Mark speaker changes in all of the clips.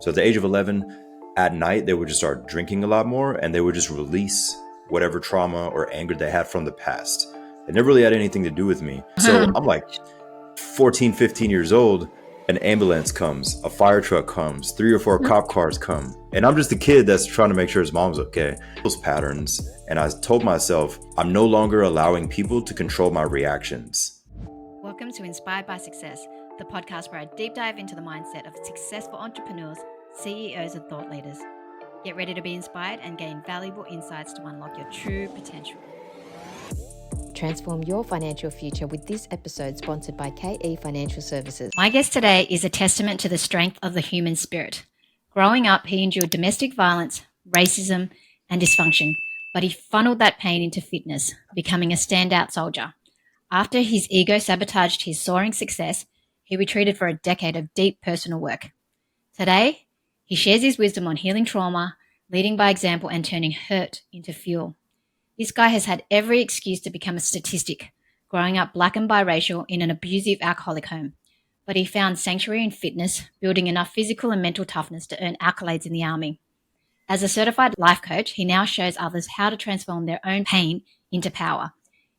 Speaker 1: So at the age of 11, at night, they would just start drinking a lot more and they would just release whatever trauma or anger they had from the past. It never really had anything to do with me. So I'm like 14, 15 years old. An ambulance comes, a fire truck comes, 3 or 4 cop cars come. And I'm just a kid that's trying to make sure his mom's okay. Those patterns. And I told myself, I'm no longer allowing people to control my reactions.
Speaker 2: Welcome to Inspired by Success, the podcast where I deep dive into the mindset of successful entrepreneurs, CEOs, and thought leaders. Get ready to be inspired and gain valuable insights to unlock your true potential.
Speaker 3: Transform your financial future with this episode sponsored by KE Financial Services.
Speaker 2: My guest today is a testament to the strength of the human spirit. Growing up, he endured domestic violence, racism, and dysfunction, but he funneled that pain into fitness, becoming a standout soldier. After his ego sabotaged his soaring success, he retreated for a decade of deep personal work. Today, he shares his wisdom on healing trauma, leading by example, and turning hurt into fuel. This guy has had every excuse to become a statistic, growing up black and biracial in an abusive alcoholic home. But he found sanctuary in fitness, building enough physical and mental toughness to earn accolades in the army. As a certified life coach, he now shows others how to transform their own pain into power.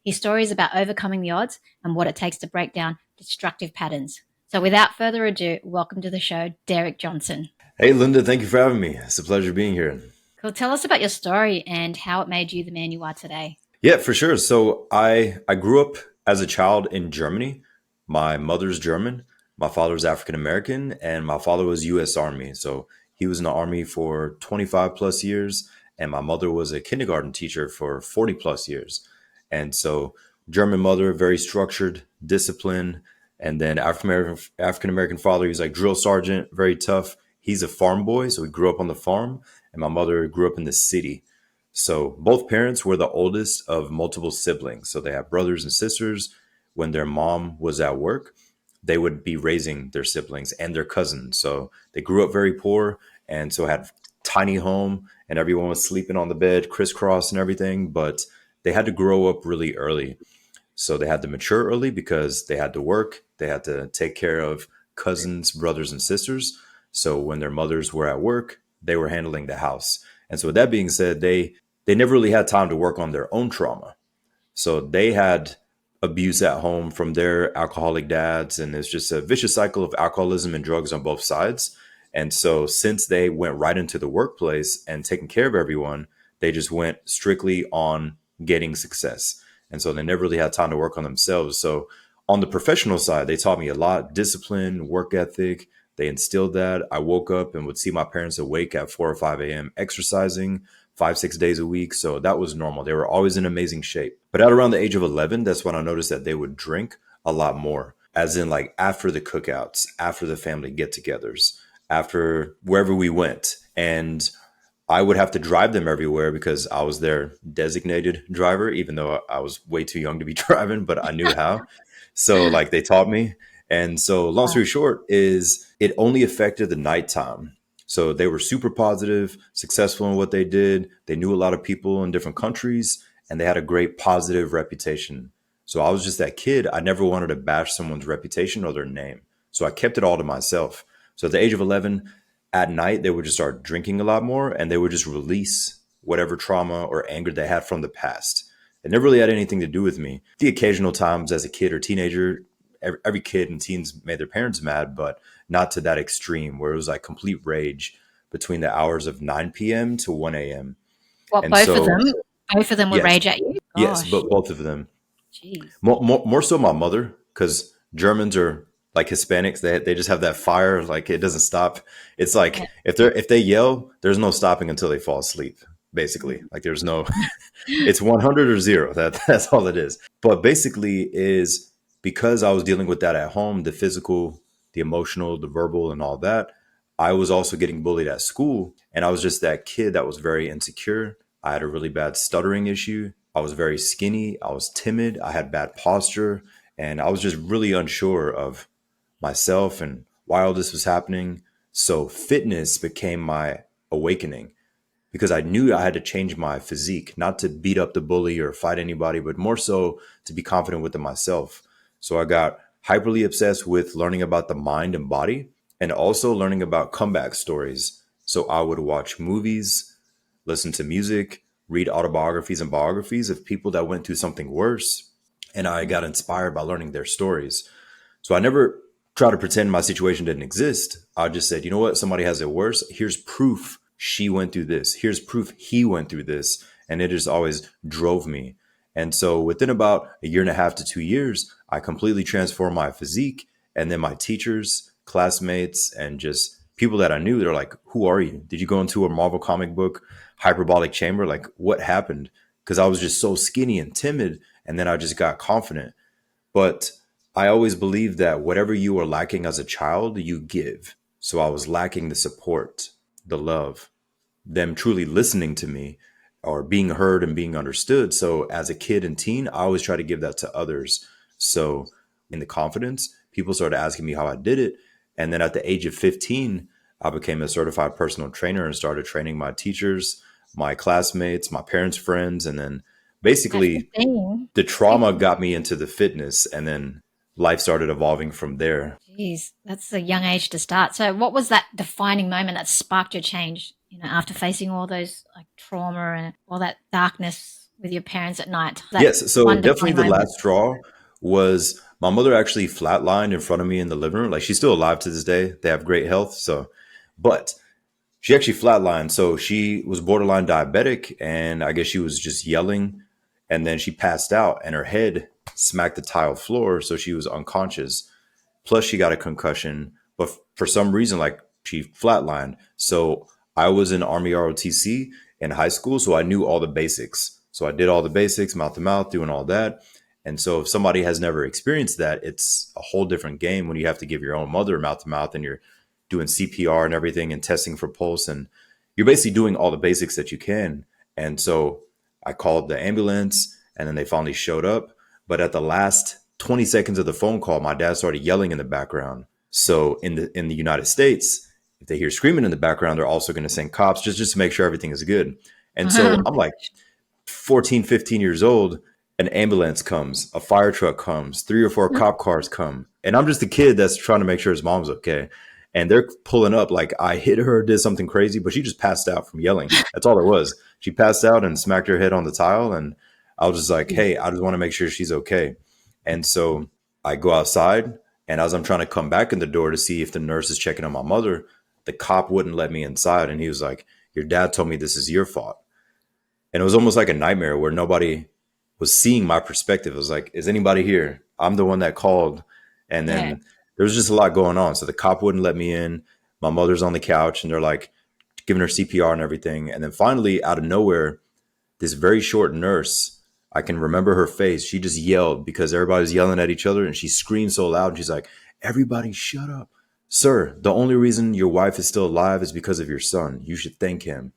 Speaker 2: His story is about overcoming the odds and what it takes to break down destructive patterns. So without further ado, welcome to the show, Derick Johnson.
Speaker 1: Hey, Linda, thank you for having me. It's a pleasure being here.
Speaker 2: Cool. Tell us about your story and how it made you the man you are today.
Speaker 1: Yeah, for sure. So I grew up as a child in Germany. My mother's German, my father's African American, and my father was U.S. Army. So he was in the Army for 25 plus years, and my mother was a kindergarten teacher for 40 plus years. And so German mother, very structured, disciplined, and then African American father, he's like drill sergeant, very tough. He's a farm boy, so he grew up on the farm, and my mother grew up in the city. So both parents were the oldest of multiple siblings. So they have brothers and sisters. When their mom was at work, they would be raising their siblings and their cousins. So they grew up very poor, and so had tiny home, and everyone was sleeping on the bed, crisscross and everything. But they had to grow up really early. So they had to mature early because they had to work. They had to take care of cousins, brothers, and sisters. So when their mothers were at work, they were handling the house. And so with that being said, they never really had time to work on their own trauma. So they had abuse at home from their alcoholic dads. And it's just a vicious cycle of alcoholism and drugs on both sides. And so since they went right into the workplace and taking care of everyone, they just went strictly on getting success. And so they never really had time to work on themselves. So on the professional side, they taught me a lot: discipline, work ethic. They instilled that. I woke up and would see my parents awake at 4 or 5 a.m. exercising 5-6 days a week. So that was normal. They were always in amazing shape. But at around the age of 11, that's when I noticed that they would drink a lot more, as in like after the cookouts, after the family get-togethers, after wherever we went. And I would have to drive them everywhere because I was their designated driver, even though I was way too young to be driving, but I knew how. So like they taught me. And so long story short is it only affected the nighttime. So they were super positive, successful in what they did. They knew a lot of people in different countries, and they had a great positive reputation. So I was just that kid. I never wanted to bash someone's reputation or their name. So I kept it all to myself. So at the age of 11, at night, they would just start drinking a lot more, and they would just release whatever trauma or anger they had from the past. It never really had anything to do with me. The occasional times as a kid or teenager, every kid and teens made their parents mad, but not to that extreme where it was like complete rage between the hours of 9 p.m. to 1 a.m.
Speaker 2: What, both of them? Both of them would
Speaker 1: Yes.
Speaker 2: rage at you?
Speaker 1: Yes,
Speaker 2: Gosh.
Speaker 1: but both of them.
Speaker 2: Jeez.
Speaker 1: More so my mother, because Germans are like Hispanics. They just have that fire. Like it doesn't stop. It's like if they yell, there's no stopping until they fall asleep. Basically, like there's no. It's 100 or 0. That's all it is. But basically, is because I was dealing with that at home, the physical, the emotional, the verbal, and all that. I was also getting bullied at school, and I was just that kid that was very insecure. I had a really bad stuttering issue. I was very skinny. I was timid. I had bad posture, and I was just really unsure of myself and why all this was happening. So fitness became my awakening because I knew I had to change my physique, not to beat up the bully or fight anybody, but more so to be confident within myself. So I got hyperly obsessed with learning about the mind and body. and also learning about comeback stories. So I would watch movies, listen to music, read autobiographies and biographies of people that went through something worse. And I got inspired by learning their stories. So I never try to pretend my situation didn't exist. I just said, you know what? Somebody has it worse. Here's proof she went through this. Here's proof he went through this. And it just always drove me. And so within about a year and a half to 2 years, I completely transformed my physique. And then my teachers, classmates, and just people that I knew, they're like, who are you? Did you go into a Marvel comic book hyperbolic chamber? Like, what happened? Because I was just so skinny and timid. And then I just got confident. But I always believed that whatever you were lacking as a child, you give. So I was lacking the support, the love, them truly listening to me or being heard and being understood. So as a kid and teen, I always try to give that to others. So in the confidence, people started asking me how I did it. And then at the age of 15, I became a certified personal trainer and started training my teachers, my classmates, my parents' friends. And then
Speaker 2: At
Speaker 1: basically
Speaker 2: 15.
Speaker 1: the trauma got me into the fitness, and then life started evolving from there.
Speaker 2: Geez, that's a young age to start. So, what was that defining moment that sparked your change? After facing all those like trauma and all that darkness with your parents at night. That
Speaker 1: Yes, so
Speaker 2: one
Speaker 1: definitely
Speaker 2: defining
Speaker 1: the
Speaker 2: moment.
Speaker 1: last straw was my mother actually flatlined in front of me in the living room. Like, she's still alive to this day. They have great health. So, but she actually flatlined. So she was borderline diabetic, and I guess she was just yelling, and then she passed out and her head smacked the tile floor. So she was unconscious. Plus, she got a concussion, but for some reason, like, she flatlined. So I was in Army ROTC in high school, so I knew all the basics. So I did all the basics, mouth to mouth, doing all that. And so if somebody has never experienced that, it's a whole different game when you have to give your own mother mouth to mouth and you're doing CPR and everything and testing for pulse. And you're basically doing all the basics that you can. And so I called the ambulance and then they finally showed up. But at the last 20 seconds of the phone call, my dad started yelling in the background. So in the United States, if they hear screaming in the background, they're also going to send cops just to make sure everything is good. And so I'm like 14, 15 years old, an ambulance comes, a fire truck comes, 3 or 4 cop cars come. And I'm just a kid that's trying to make sure his mom's okay. And they're pulling up like I hit her, did something crazy, but she just passed out from yelling. That's all it was. She passed out and smacked her head on the tile. And I was just like, hey, I just want to make sure she's okay. And so I go outside. And as I'm trying to come back in the door to see if the nurse is checking on my mother, the cop wouldn't let me inside. And he was like, your dad told me this is your fault. And it was almost like a nightmare where nobody was seeing my perspective. It was like, is anybody here? I'm the one that called. And
Speaker 2: Yeah.
Speaker 1: then there was just a lot going on. So the cop wouldn't let me in. My mother's on the couch and they're like giving her CPR and everything. And then finally, out of nowhere, this very short nurse, I can remember her face. She just yelled because everybody was yelling at each other and she screamed so loud. And she's like, everybody shut up. Sir, the only reason your wife is still alive is because of your son. You should thank him.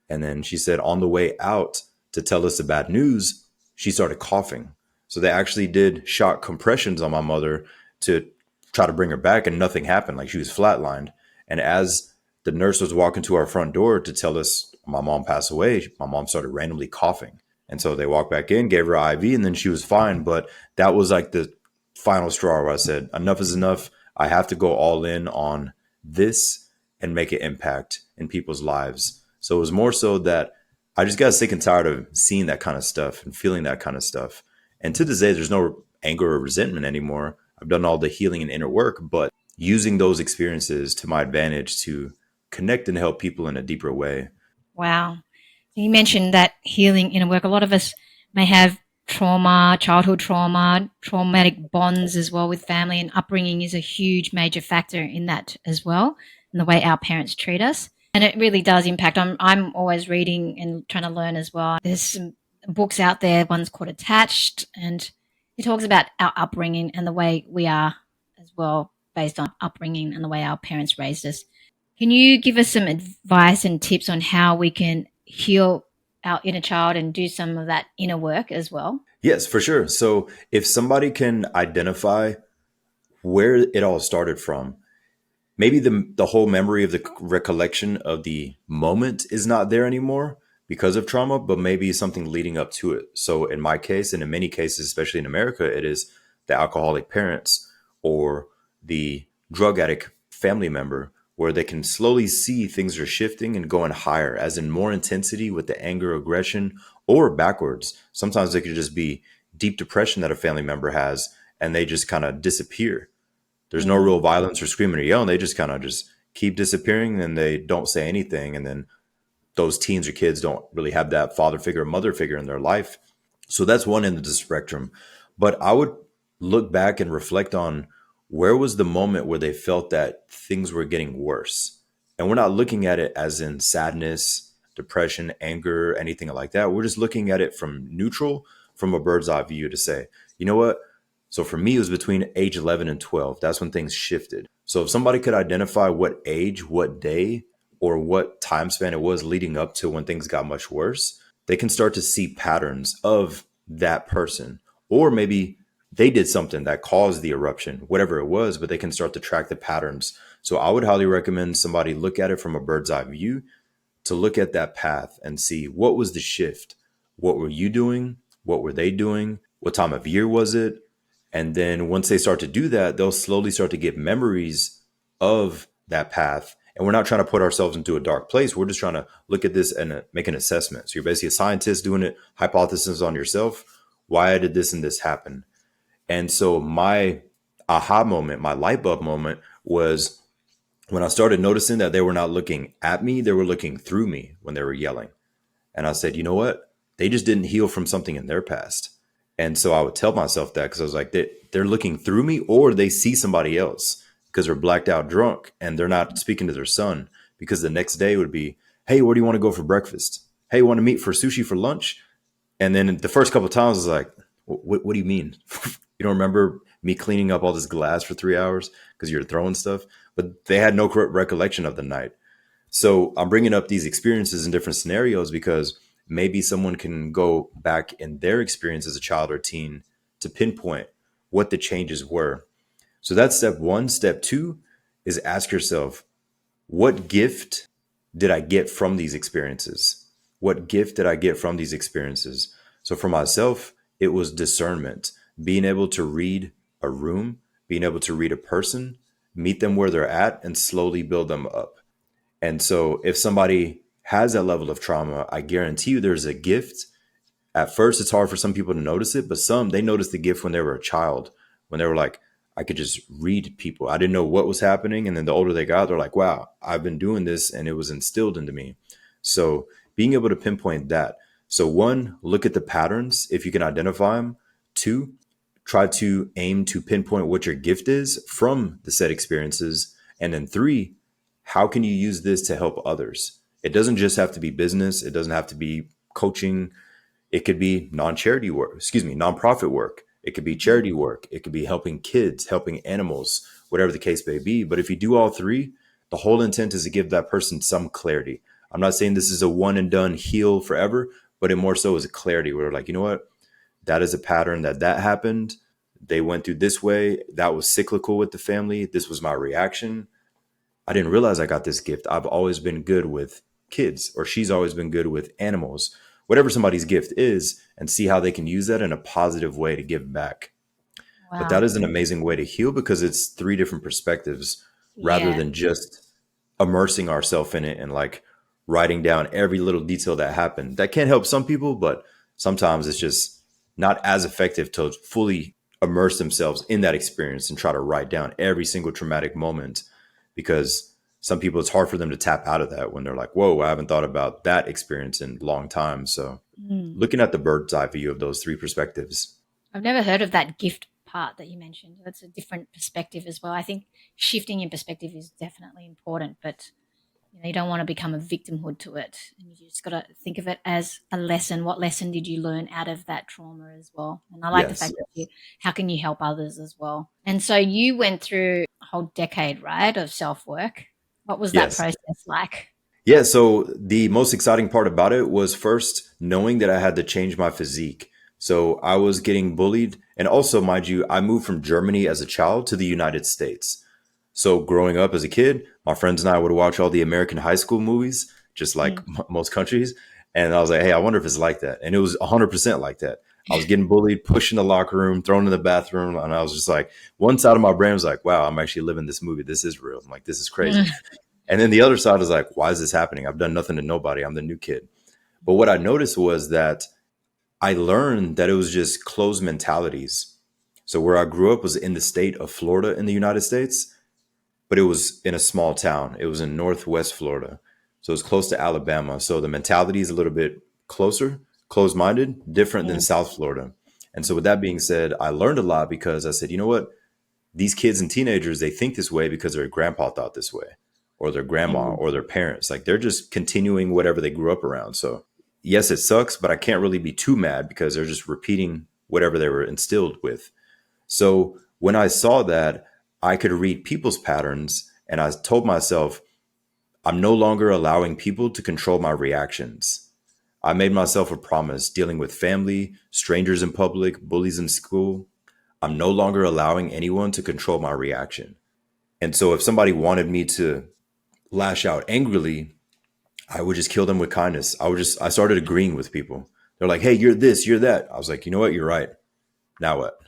Speaker 1: And then she said on the way out to tell us the bad news, she started coughing. So they actually did shock compressions on my mother to try to bring her back, and nothing happened. Like, she was flatlined. And as the nurse was walking to our front door to tell us my mom passed away, my mom started randomly coughing. And so they walked back in, gave her IV, and then she was fine. But that was like the final straw where I said, enough is enough. I have to go all in on this and make an impact in people's lives. So it was more so that I just got sick and tired of seeing that kind of stuff and feeling that kind of stuff. And to this day, there's no anger or resentment anymore. I've done all the healing and inner work, but using those experiences to my advantage to connect and help people in a deeper way.
Speaker 2: Wow. You mentioned that healing inner work. A lot of us may have trauma, childhood trauma, traumatic bonds as well with family, and upbringing is a huge major factor in that as well, and the way our parents treat us. And it really does impact. I'm always reading and trying to learn as well. There's some books out there. One's called Attached, and it talks about our upbringing and the way we are as well, based on upbringing and the way our parents raised us. Can you give us some advice and tips on how we can heal our inner child and do some of that inner work as well?
Speaker 1: Yes, for sure. So if somebody can identify where it all started from, maybe the whole memory of the recollection of the moment is not there anymore because of trauma, but maybe something leading up to it. So in my case, and in many cases, especially in America, it is the alcoholic parents or the drug addict family member where they can slowly see things are shifting and going higher, as in more intensity with the anger, aggression, or backwards. Sometimes it could just be deep depression that a family member has and they just kind of disappear. There's no real
Speaker 2: Mm.
Speaker 1: violence or screaming or yelling. They just kind of just keep disappearing and they don't say anything. And then those teens or kids don't really have that father figure or mother figure in their life. So that's one end of the spectrum. But I would look back and reflect on where was the moment where they felt that things were getting worse. And we're not looking at it as in sadness, depression, anger, anything like that. We're just looking at it from neutral, from a bird's eye view to say, you know what? So for me, it was between age 11 and 12. That's when things shifted. So if somebody could identify what age, what day, or what time span it was leading up to when things got much worse, they can start to see patterns of that person. Or maybe they did something that caused the eruption, whatever it was, but they can start to track the patterns. So I would highly recommend somebody look at it from a bird's eye view to look at that path and see what was the shift. What were you doing? What were they doing? What time of year was it? And then once they start to do that, they'll slowly start to get memories of that path. And we're not trying to put ourselves into a dark place. We're just trying to look at this and make an assessment. So you're basically a scientist doing it, hypothesis on yourself. Why did this and this happen? And so my aha moment, my light bulb moment was when I started noticing that they were not looking at me, they were looking through me when they were yelling. And I said, you know what? They just didn't heal from something in their past. And so I would tell myself that because I was like, they're looking through me or they see somebody else because they're blacked out drunk and they're not speaking to their son. Because the next day would be, hey, where do you want to go for breakfast? Hey, you want to meet for sushi for lunch? And then the first couple of times I was like, what do you mean? You don't remember me cleaning up all this glass for 3 hours because you're throwing stuff? But they had no recollection of the night. So I'm bringing up these experiences in different scenarios because maybe someone can go back in their experience as a child or teen to pinpoint what the changes were. So that's step one. Step two is ask yourself, what gift did I get from these experiences? What gift did I get from these experiences? So for myself, it was discernment, being able to read a room, being able to read a person, meet them where they're at, and slowly build them up. And so if somebody has that level of trauma, I guarantee you there's a gift. At first, it's hard for some people to notice it, but some, they noticed the gift when they were a child, when they were like, I could just read people. I didn't know what was happening. And then the older they got, they're like, wow, I've been doing this and it was instilled into me. So being able to pinpoint that. So one, look at the patterns if you can identify them. Two, try to aim to pinpoint what your gift is from the said experiences. And then three, how can you use this to help others? It doesn't just have to be business. It doesn't have to be coaching. It could be nonprofit work. It could be charity work. It could be helping kids, helping animals, whatever the case may be. But if you do all three, the whole intent is to give that person some clarity. I'm not saying this is a one and done heal forever, but it more so is a clarity where like, you know what? That is a pattern that happened. They went through this way. That was cyclical with the family. This was my reaction. I didn't realize I got this gift. I've always been good with kids, or she's always been good with animals, whatever somebody's gift is, and see how they can use that in a positive way to give back. But that
Speaker 2: Wow.
Speaker 1: is an amazing way to heal because it's three different perspectives rather
Speaker 2: Yeah.
Speaker 1: than just immersing ourselves in it and like writing down every little detail that happened. That can help some people, but sometimes it's just not as effective to fully immerse themselves in that experience and try to write down every single traumatic moment because some people, it's hard for them to tap out of that when they're like, whoa, I haven't thought about that experience in a long time. So
Speaker 2: Mm.
Speaker 1: looking at the bird's eye view of those three perspectives.
Speaker 2: I've never heard of that gift part that you mentioned. That's a different perspective as well. I think shifting your perspective is definitely important, but you don't want to become a victimhood to it. And you just got to think of it as a lesson. What lesson did you learn out of that trauma as well? And I like the
Speaker 1: Yes.
Speaker 2: fact that how can you help others as well? And so you went through a whole decade, right, of self work. What was that
Speaker 1: Yes.
Speaker 2: process like?
Speaker 1: Yeah. So the most exciting part about it was first knowing that I had to change my physique. So I was getting bullied. And also, mind you, I moved from Germany as a child to the United States. So growing up as a kid, my friends and I would watch all the American high school movies, just like
Speaker 2: Mm.
Speaker 1: most countries. And I was like, hey, I wonder if it's like that. And it was 100% like that. I was getting bullied, pushed in the locker room, thrown in the bathroom. And I was just like, one side of my brain was like, wow, I'm actually living this movie. This is real. I'm like, this is crazy. And then the other side was like, why is this happening? I've done nothing to nobody. I'm the new kid. But what I noticed was that I learned that it was just closed mentalities. So where I grew up was in the state of Florida in the United States, but it was in a small town. It was in Northwest Florida. So it was close to Alabama. So the mentality is a little bit closer, closed-minded, different than South Florida. And so with that being said, I learned a lot because I said, you know what? These kids and teenagers, they think this way because their grandpa thought this way, or their grandma, or their parents. Like they're just continuing whatever they grew up around. So yes, it sucks, but I can't really be too mad because they're just repeating whatever they were instilled with. So when I saw that, I could read people's patterns, and I told myself, I'm no longer allowing people to control my reactions. I made myself a promise dealing with family, strangers in public, bullies in school. I'm no longer allowing anyone to control my reaction. And so if somebody wanted me to lash out angrily, I would just kill them with kindness. I started agreeing with people. They're like, hey, you're this, you're that. I was like, you know what? You're right. Now what?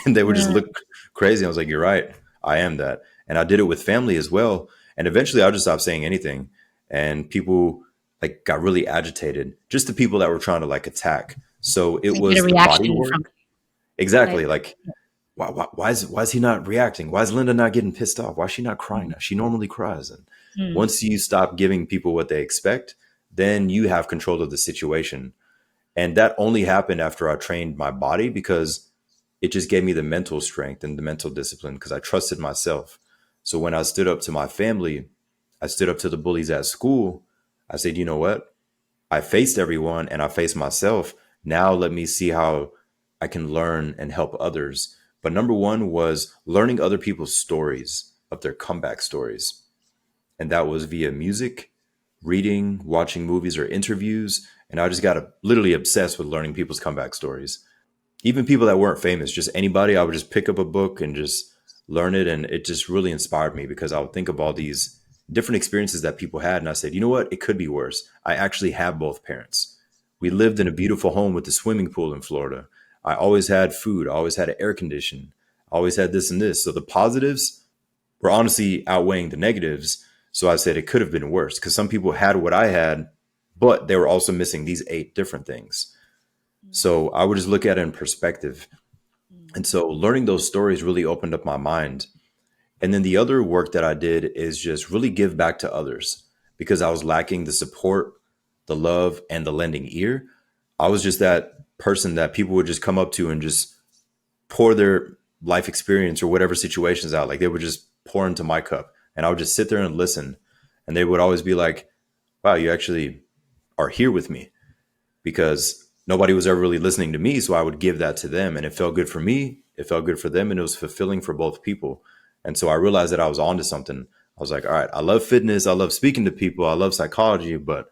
Speaker 1: And they would just look crazy. I was like, you're right. I am that. And I did it with family as well. And eventually I just stopped saying anything. And people like got really agitated, just the people that were trying to like attack. So it
Speaker 2: So you get a
Speaker 1: was the body
Speaker 2: reaction from
Speaker 1: work. Exactly.
Speaker 2: like,
Speaker 1: Like, why is he not reacting? Why is Linda not getting pissed off? Why is she not crying now? She normally cries. And once you stop giving people what they expect, then you have control of the situation. And that only happened after I trained my body, because it just gave me the mental strength and the mental discipline because I trusted myself. So when I stood up to my family, I stood up to the bullies at school. I said, you know what? I faced everyone and I faced myself. Now let me see how I can learn and help others. But number one was learning other people's stories of their comeback stories. And that was via music, reading, watching movies or interviews. And I just got literally obsessed with learning people's comeback stories. Even people that weren't famous, just anybody, I would just pick up a book and just learn it. And it just really inspired me because I would think of all these different experiences that people had. And I said, you know what? It could be worse. I actually have both parents. We lived in a beautiful home with a swimming pool in Florida. I always had food. I always had air conditioning. I always had this and this. So the positives were honestly outweighing the negatives. So I said it could have been worse because some people had what I had, but they were also missing these 8 different things. So I would just look at it in perspective. And so learning those stories really opened up my mind. And then the other work that I did is just really give back to others because I was lacking the support, the love, and the lending ear. I was just that person that people would just come up to and just pour their life experience or whatever situations out. Like they would just pour into my cup and I would just sit there and listen. And they would always be like, wow, you actually are here with me, because nobody was ever really listening to me. So I would give that to them and it felt good for me. It felt good for them and it was fulfilling for both people. And so I realized that I was onto something. I was like, all right, I love fitness. I love speaking to people. I love psychology, but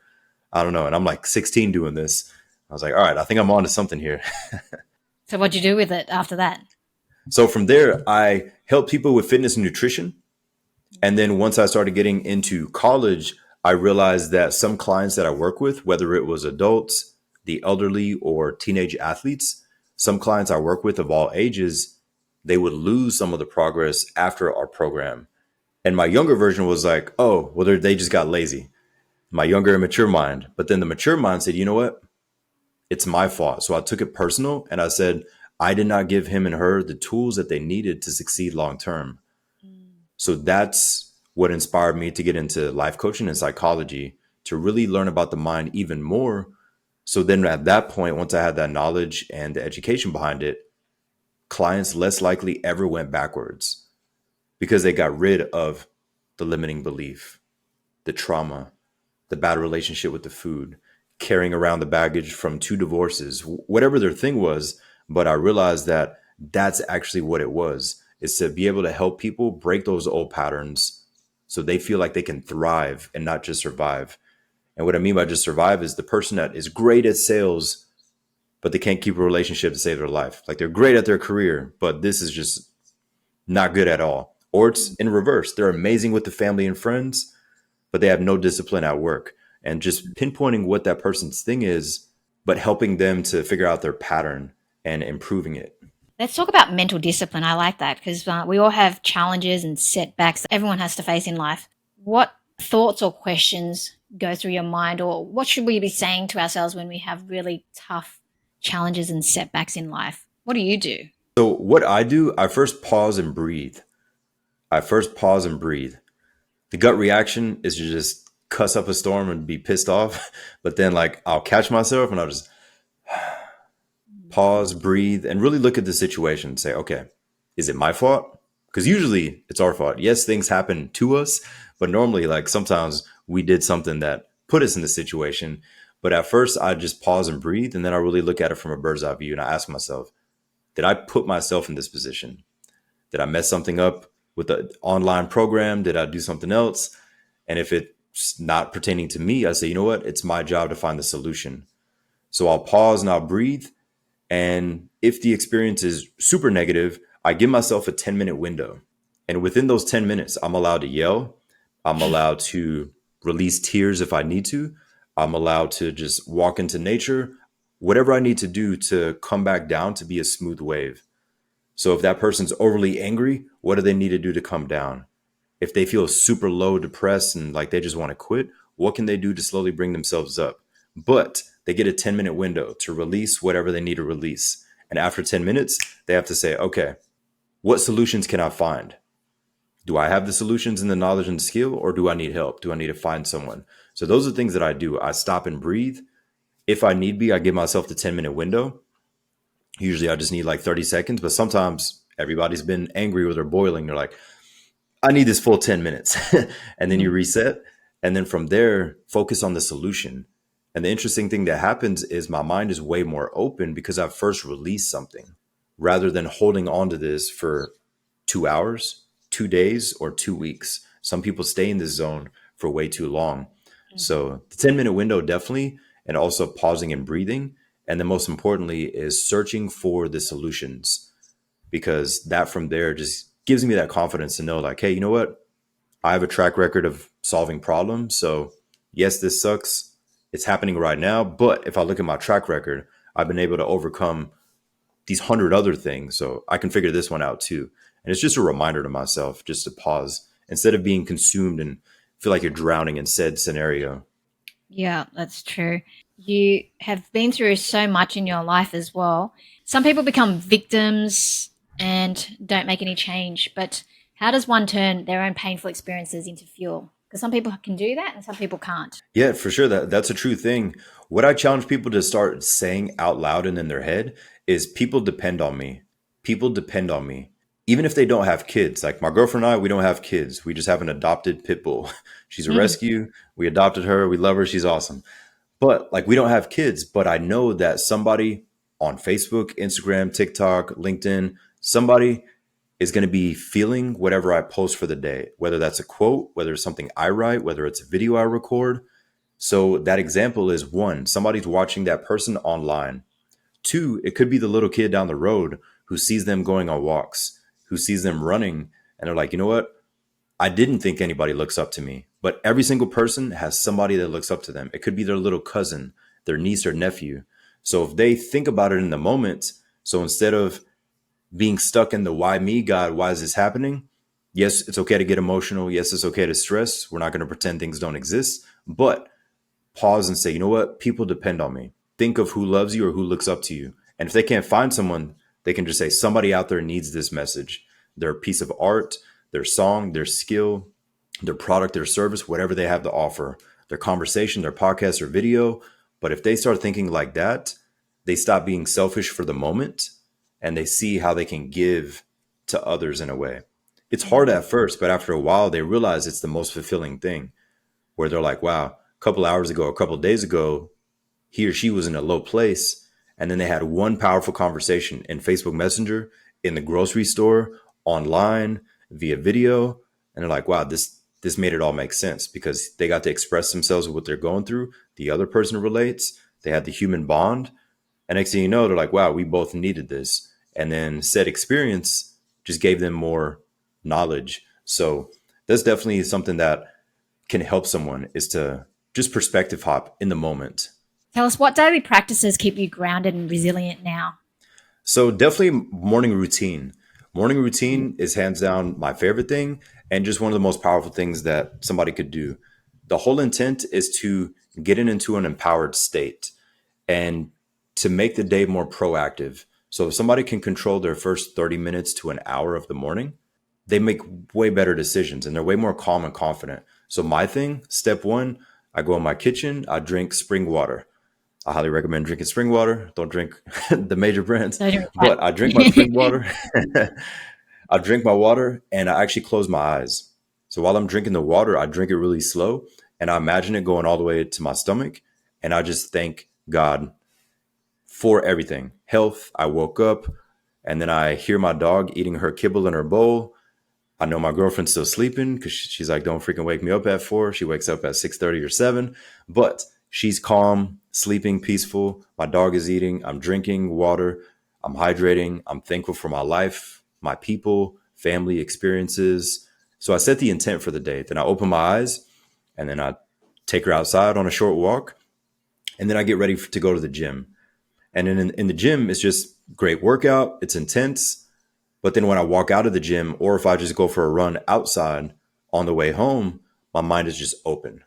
Speaker 1: I don't know. And I'm like 16 doing this. I was like, all right, I think I'm onto something here.
Speaker 2: so what'd you do with it after that?
Speaker 1: So from there, I helped people with fitness and nutrition. And then once I started getting into college, I realized that some clients that I work with, whether it was adults, the elderly, or teenage athletes, some clients I work with of all ages, they would lose some of the progress after our program. And my younger version was like, oh, well, they just got lazy. My younger and mature mind. But then the mature mind said, you know what? It's my fault. So I took it personal and I said, I did not give him and her the tools that they needed to succeed long term. So that's what inspired me to get into life coaching and psychology, to really learn about the mind even more. So then at that point, once I had that knowledge and the education behind it, clients less likely ever went backwards because they got rid of the limiting belief, the trauma, the bad relationship with the food, carrying around the baggage from 2 divorces, whatever their thing was. But I realized that that's actually what it was, is to be able to help people break those old patterns so they feel like they can thrive and not just survive. And what I mean by just survive is the person that is great at sales, but they can't keep a relationship to save their life. Like they're great at their career, but this is just not good at all. Or it's in reverse. They're amazing with the family and friends, but they have no discipline at work. And just pinpointing what that person's thing is, but helping them to figure out their pattern and improving it.
Speaker 2: Let's talk about mental discipline. I like that because we all have challenges and setbacks everyone has to face in life. What thoughts or questions go through your mind, or what should we be saying to ourselves when we have really tough challenges and setbacks in life? What do you do?
Speaker 1: So what I do, I first pause and breathe. The gut reaction is to just cuss up a storm and be pissed off. But then like I'll catch myself and I'll just pause, breathe, and really look at the situation and say, okay, is it my fault? Because usually it's our fault. Yes, things happen to us, but normally, like sometimes we did something that put us in the situation. But at first, I just pause and breathe, and then I really look at it from a bird's eye view and I ask myself, did I put myself in this position? Did I mess something up with the online program? Did I do something else? And if it's not pertaining to me, I say, you know what? It's my job to find the solution. So I'll pause and I'll breathe. And if the experience is super negative, I give myself a 10-minute window. And within those 10 minutes, I'm allowed to yell. I'm allowed to release tears if I need to. I'm allowed to just walk into nature, whatever I need to do to come back down to be a smooth wave. So if that person's overly angry, what do they need to do to come down? If they feel super low, depressed, and like they just want to quit, what can they do to slowly bring themselves up? But they get a 10-minute window to release whatever they need to release. And after 10 minutes, they have to say, okay, what solutions can I find? Do I have the solutions and the knowledge and skill, or do I need help? Do I need to find someone? So those are things that I do. I stop and breathe. If I need be, I give myself the 10-minute window. Usually I just need like 30 seconds, but sometimes everybody's been angry or they're boiling. They're like, I need this full 10 minutes. And then you reset. And then from there, focus on the solution. And the interesting thing that happens is my mind is way more open because I've first released something rather than holding on to this for 2 hours, 2 days, or 2 weeks. Some people stay in this zone for way too long. So the 10-minute window, definitely, and also pausing and breathing. And then most importantly is searching for the solutions, because that from there just gives me that confidence to know like, hey, you know what? I have a track record of solving problems. So yes, this sucks. It's happening right now. But if I look at my track record, I've been able to overcome these 100 other things. So I can figure this one out too. And it's just a reminder to myself just to pause instead of being consumed and feel like you're drowning in said scenario.
Speaker 2: Yeah, that's true. You have been through so much in your life as well. Some people become victims and don't make any change, but how does one turn their own painful experiences into fuel? Because some people can do that and some people can't.
Speaker 1: Yeah, for sure. That's a true thing. What I challenge people to start saying out loud and in their head is people depend on me. People depend on me. Even if they don't have kids. Like my girlfriend and I, we don't have kids. We just have an adopted pit bull. She's a
Speaker 2: Mm.
Speaker 1: rescue. We adopted her. We love her. She's awesome. But like we don't have kids, but I know that somebody on Facebook, Instagram, TikTok, LinkedIn, somebody is going to be feeling whatever I post for the day, whether that's a quote, whether it's something I write, whether it's a video I record. So that example is one, somebody's watching that person online. Two, it could be the little kid down the road who sees them going on walks, who sees them running, and they're like, you know what? I didn't think anybody looks up to me, but every single person has somebody that looks up to them. It could be their little cousin, their niece or nephew. So if they think about it in the moment, so instead of being stuck in the why me, God, why is this happening? Yes, it's okay to get emotional. Yes, it's okay to stress. We're not going to pretend things don't exist, but pause and say, you know what? People depend on me. Think of who loves you or who looks up to you. And if they can't find someone, they can just say, somebody out there needs this message. Their piece of art, their song, their skill, their product, their service, whatever they have to offer, their conversation, their podcast or video. But if they start thinking like that, they stop being selfish for the moment and they see how they can give to others in a way. It's hard at first, but after a while, they realize it's the most fulfilling thing where they're like, wow, a couple hours ago, a couple days ago, he or she was in a low place. And then they had one powerful conversation in Facebook Messenger, in the grocery store, online, via video. And they're like, wow, this made it all make sense because they got to express themselves with what they're going through. The other person relates. They had the human bond. And next thing you know, they're like, wow, we both needed this. And then said experience just gave them more knowledge. So that's definitely something that can help someone is to just perspective hop in the moment.
Speaker 2: Tell us, what daily practices keep you grounded and resilient now?
Speaker 1: So definitely morning routine. Morning routine is hands down my favorite thing and just one of the most powerful things that somebody could do. The whole intent is to get into an empowered state and to make the day more proactive. So if somebody can control their first 30 minutes to an hour of the morning, they make way better decisions and they're way more calm and confident. So my thing, step one, I go in my kitchen, I drink spring water. I highly recommend drinking spring water. Don't drink the major brands,
Speaker 2: So drink that.
Speaker 1: but I drink my spring water. I drink my water and I actually close my eyes. So while I'm drinking the water, I drink it really slow and I imagine it going all the way to my stomach. And I just thank God for everything. Health, I woke up and then I hear my dog eating her kibble in her bowl. I know my girlfriend's still sleeping because she's like, don't freaking wake me up at 4. She wakes up at 6:30 or 7, but she's calm, sleeping, peaceful. My dog is eating. I'm drinking water. I'm hydrating. I'm thankful for my life, my people, family experiences. So I set the intent for the day. Then I open my eyes and then I take her outside on a short walk. And then I get ready to go to the gym. And in the gym, it's just great workout. It's intense. But then when I walk out of the gym, or if I just go for a run outside on the way home, my mind is just open.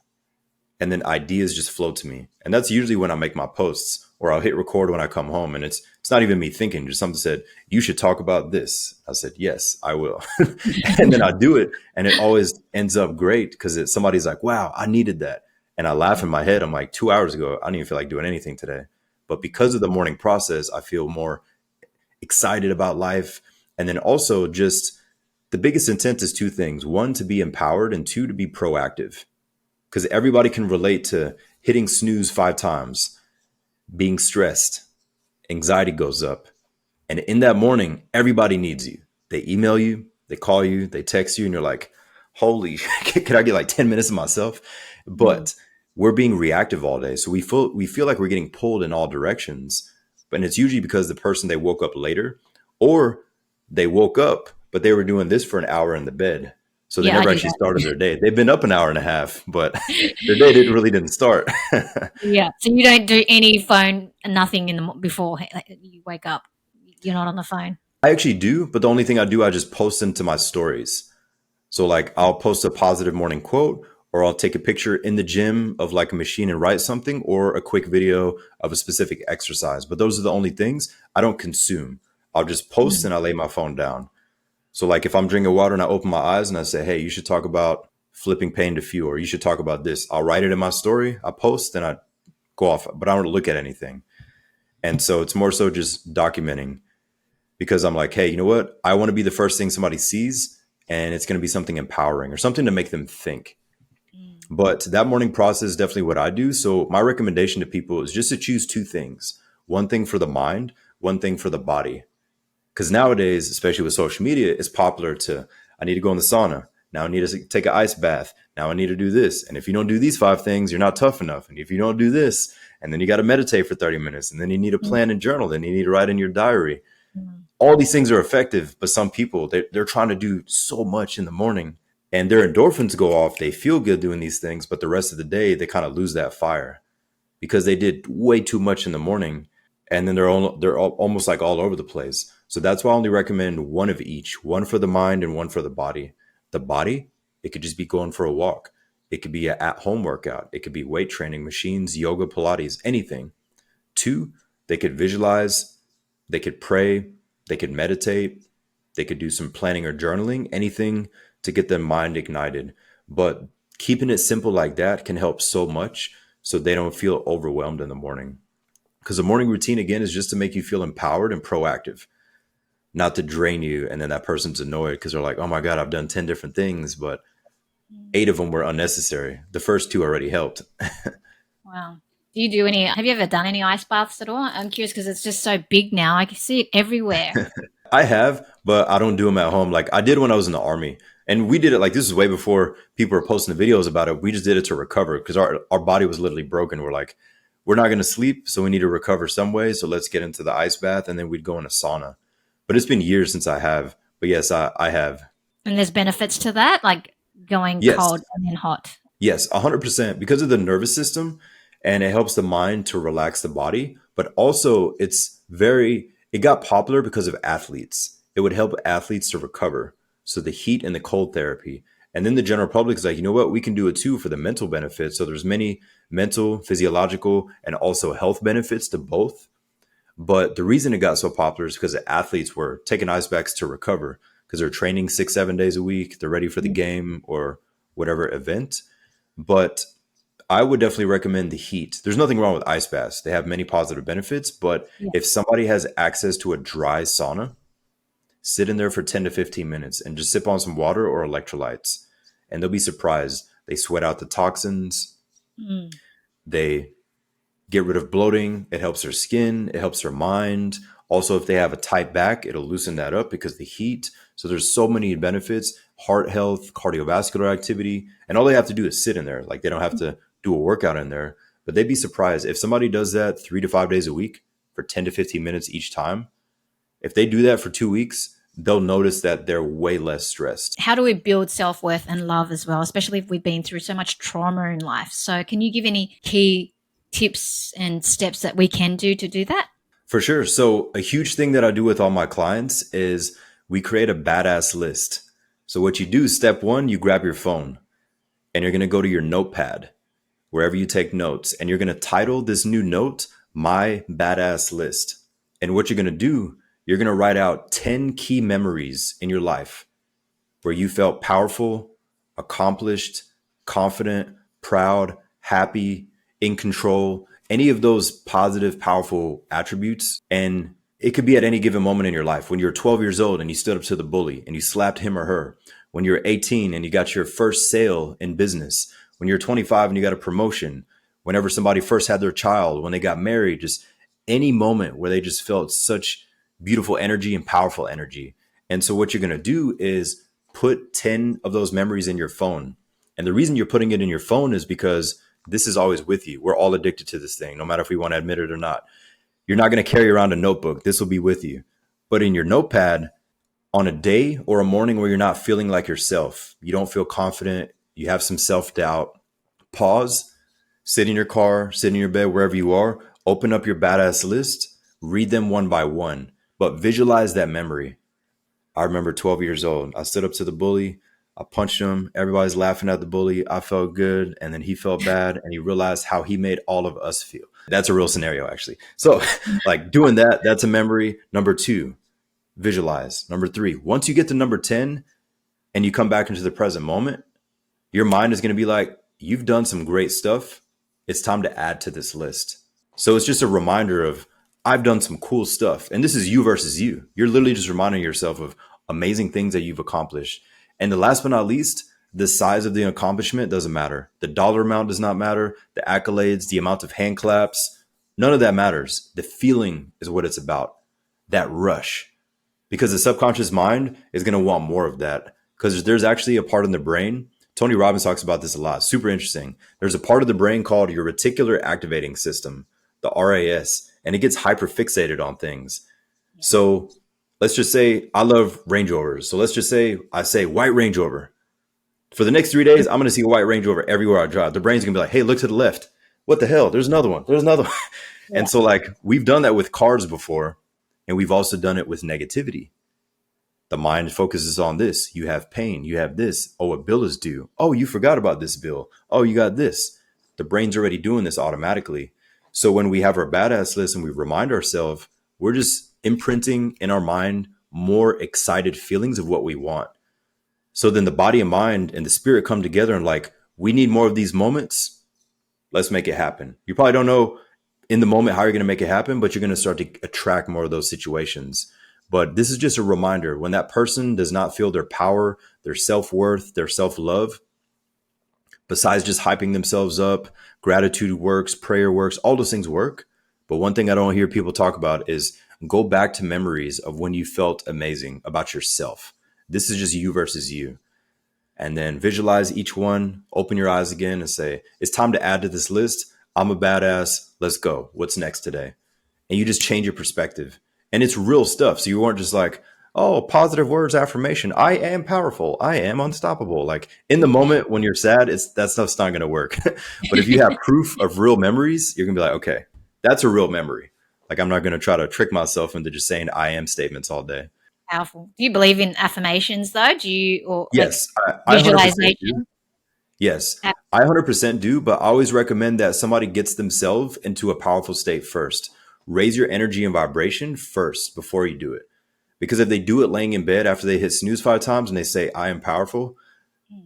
Speaker 1: And then ideas just flow to me. And that's usually when I make my posts or I'll hit record when I come home. And it's not even me thinking, just something said, you should talk about this. I said, yes, I will. And then I do it. And it always ends up great because somebody's like, wow, I needed that. And I laugh in my head. I'm like, 2 hours ago, I didn't even feel like doing anything today. But because of the morning process, I feel more excited about life. And then also just the biggest intent is two things. One, to be empowered, and two, to be proactive. Because everybody can relate to hitting snooze 5 times, being stressed, anxiety goes up. And in that morning, everybody needs you. They email you, they call you, they text you, and you're like, holy, can I get like 10 minutes of myself? But we're being reactive all day. So we feel like we're getting pulled in all directions. But it's usually because the person, they woke up later, or they woke up, but they were doing this for an hour in the bed. So they
Speaker 2: Yeah, I
Speaker 1: never
Speaker 2: do
Speaker 1: actually
Speaker 2: that.
Speaker 1: started their day. They've been up an hour and a half, but their day didn't start.
Speaker 2: Yeah. So you don't do any phone, nothing in the before you wake up. You're not on the phone.
Speaker 1: I actually do, but the only thing I do, I just post into my stories. So like I'll post a positive morning quote, or I'll take a picture in the gym of like a machine and write something, or a quick video of a specific exercise. But those are the only things I don't consume. I'll just post
Speaker 2: Mm.
Speaker 1: and I lay my phone down. So like if I'm drinking water and I open my eyes and I say, hey, you should talk about flipping pain to fuel, or you should talk about this. I'll write it in my story. I post and I go off, but I don't look at anything. And so it's more so just documenting because I'm like, hey, you know what? I want to be the first thing somebody sees, and it's going to be something empowering or something to make them think.
Speaker 2: Mm.
Speaker 1: But that morning process is definitely what I do. So my recommendation to people is just to choose two things. One thing for the mind, one thing for the body. Because nowadays, especially with social media, it's popular to, I need to go in the sauna. Now I need to take an ice bath. Now I need to do this. And if you don't do these 5 things, you're not tough enough. And if you don't do this, and then you got to meditate for 30 minutes, and then you need a plan and journal, then you need to write in your diary.
Speaker 2: Mm.
Speaker 1: All these things are effective, but some people, they're trying to do so much in the morning and their endorphins go off. They feel good doing these things, but the rest of the day, they kind of lose that fire because they did way too much in the morning. And then almost like all over the place. So that's why I only recommend one of each, one for the mind and one for the body. The body, it could just be going for a walk. It could be an at-home workout. It could be weight training, machines, yoga, Pilates, anything. Two, they could visualize, they could pray, they could meditate, they could do some planning or journaling, anything to get their mind ignited. But keeping it simple like that can help so much so they don't feel overwhelmed in the morning. Because the morning routine, again, is just to make you feel empowered and proactive, not to drain you. And then that person's annoyed because they're like, oh my God, I've done 10 different things, but 8 of them were unnecessary. The first 2 already helped.
Speaker 2: Wow. Do you do any? Have you ever done any ice baths at all? I'm curious because it's just so big now. I can see it everywhere.
Speaker 1: I have, but I don't do them at home. Like I did when I was in the army. And we did it like this is way before people were posting the videos about it. We just did it to recover because our body was literally broken. We're like, we're not going to sleep. So we need to recover some way. So let's get into the ice bath. And then we'd go in a sauna. But it's been years since I have. But yes, I have.
Speaker 2: And there's benefits to that, like going
Speaker 1: Yes.
Speaker 2: cold and then hot.
Speaker 1: Yes, 100% because of the nervous system and it helps the mind to relax the body, but also It got popular because of athletes. It would help athletes to recover. So the heat and the cold therapy. And then the general public is like, you know what? We can do it too for the mental benefits. So there's many mental, physiological, and also health benefits to both. But the reason it got so popular is because the athletes were taking ice baths to recover because they're training 6, 7 days a week. They're ready for the game or whatever event. But I would definitely recommend the heat. There's nothing wrong with ice baths. They have many positive benefits. But
Speaker 2: Yeah.
Speaker 1: if somebody has access to a dry sauna, sit in there for 10 to 15 minutes and just sip on some water or electrolytes. And they'll be surprised. They sweat out the toxins.
Speaker 2: Mm.
Speaker 1: They get rid of bloating. It helps their skin. It helps their mind. Also, if they have a tight back, it'll loosen that up because of the heat. So there's so many benefits, heart health, cardiovascular activity, and all they have to do is sit in there. Like they don't have to do a workout in there, but they'd be surprised if somebody does that 3 to 5 days a week for 10 to 15 minutes each time. If they do that for 2 weeks, they'll notice that they're way less stressed.
Speaker 2: How do we build self-worth and love as well, especially if we've been through so much trauma in life? So can you give any key tips and steps that we can do to do that?
Speaker 1: For sure. So a huge thing that I do with all my clients is we create a badass list. So what you do, step one, you grab your phone and you're going to go to your notepad, wherever you take notes, and you're going to title this new note, My Badass List. And what you're going to do, you're going to write out 10 key memories in your life where you felt powerful, accomplished, confident, proud, happy, in control, any of those positive, powerful attributes. And it could be at any given moment in your life. When you're 12 years old and you stood up to the bully and you slapped him or her. When you're 18 and you got your first sale in business. When you're 25 and you got a promotion. Whenever somebody first had their child, when they got married, just any moment where they just felt such beautiful energy and powerful energy. And so what you're going to do is put 10 of those memories in your phone. And the reason you're putting it in your phone is because this is always with you. We're all addicted to this thing, no matter if we want to admit it or not. You're not going to carry around a notebook. This will be with you. But in your notepad, on a day or a morning where you're not feeling like yourself, you don't feel confident, you have some self-doubt, pause, sit in your car, sit in your bed, wherever you are, open up your badass list, read them one by one, but visualize that memory. I remember 12 years old. I stood up to the bully. I punched him. Everybody's laughing at the bully. I felt good. And then he felt bad. And he realized how he made all of us feel. That's a real scenario, actually. So like doing that, that's a memory. Number 2, visualize. Number 3, once you get to number 10 and you come back into the present moment, your mind is going to be like, you've done some great stuff. It's time to add to this list. So it's just a reminder of, I've done some cool stuff. And this is you versus you. You're literally just reminding yourself of amazing things that you've accomplished. And the last but not least, the size of the accomplishment doesn't matter. The dollar amount does not matter. The accolades, the amount of hand claps, none of that matters. The feeling is what it's about. That rush. Because the subconscious mind is going to want more of that. Because there's actually a part in the brain. Tony Robbins talks about this a lot. Super interesting. There's a part of the brain called your reticular activating system, the RAS, and it gets hyperfixated on things. So let's just say I love Range Rovers. So let's just say I say white Range Rover. For the next 3 days, I'm going to see a white Range Rover everywhere I drive. The brain's going to be like, hey, look to the left. What the hell? There's another one. There's another one. Yeah. And so like we've done that with cars before, and we've also done it with negativity. The mind focuses on this. You have pain. You have this. Oh, a bill is due. Oh, you forgot about this bill. Oh, you got this. The brain's already doing this automatically. So when we have our badass list and we remind ourselves, we're just imprinting in our mind more excited feelings of what we want. So then the body and mind and the spirit come together and like, we need more of these moments. Let's make it happen. You probably don't know in the moment how you're going to make it happen, but you're going to start to attract more of those situations. But this is just a reminder, when that person does not feel their power, their self-worth, their self-love, besides just hyping themselves up, gratitude works, prayer works, all those things work. But one thing I don't hear people talk about is go back to memories of when you felt amazing about yourself. This is just you versus you. And then visualize each one, open your eyes again and say, it's time to add to this list. I'm a badass. Let's go. What's next today? And you just change your perspective. And it's real stuff. So you weren't just like, oh, positive words, affirmation. I am powerful. I am unstoppable. Like in the moment when you're sad, that stuff's not going to work. But if you have proof of real memories, you're going to be like, okay, that's a real memory. Like I'm not going to try to trick myself into just saying I am statements all day.
Speaker 2: Powerful. Do you believe in affirmations though? Do you, or like
Speaker 1: Yes, I 100% do.
Speaker 2: visualization?
Speaker 1: Yes,
Speaker 2: Uh,
Speaker 1: I 100% do, but I always recommend that somebody gets themselves into a powerful state first. Raise your energy and vibration first before you do it. Because if they do it laying in bed after they hit snooze 5 times and they say, I am powerful,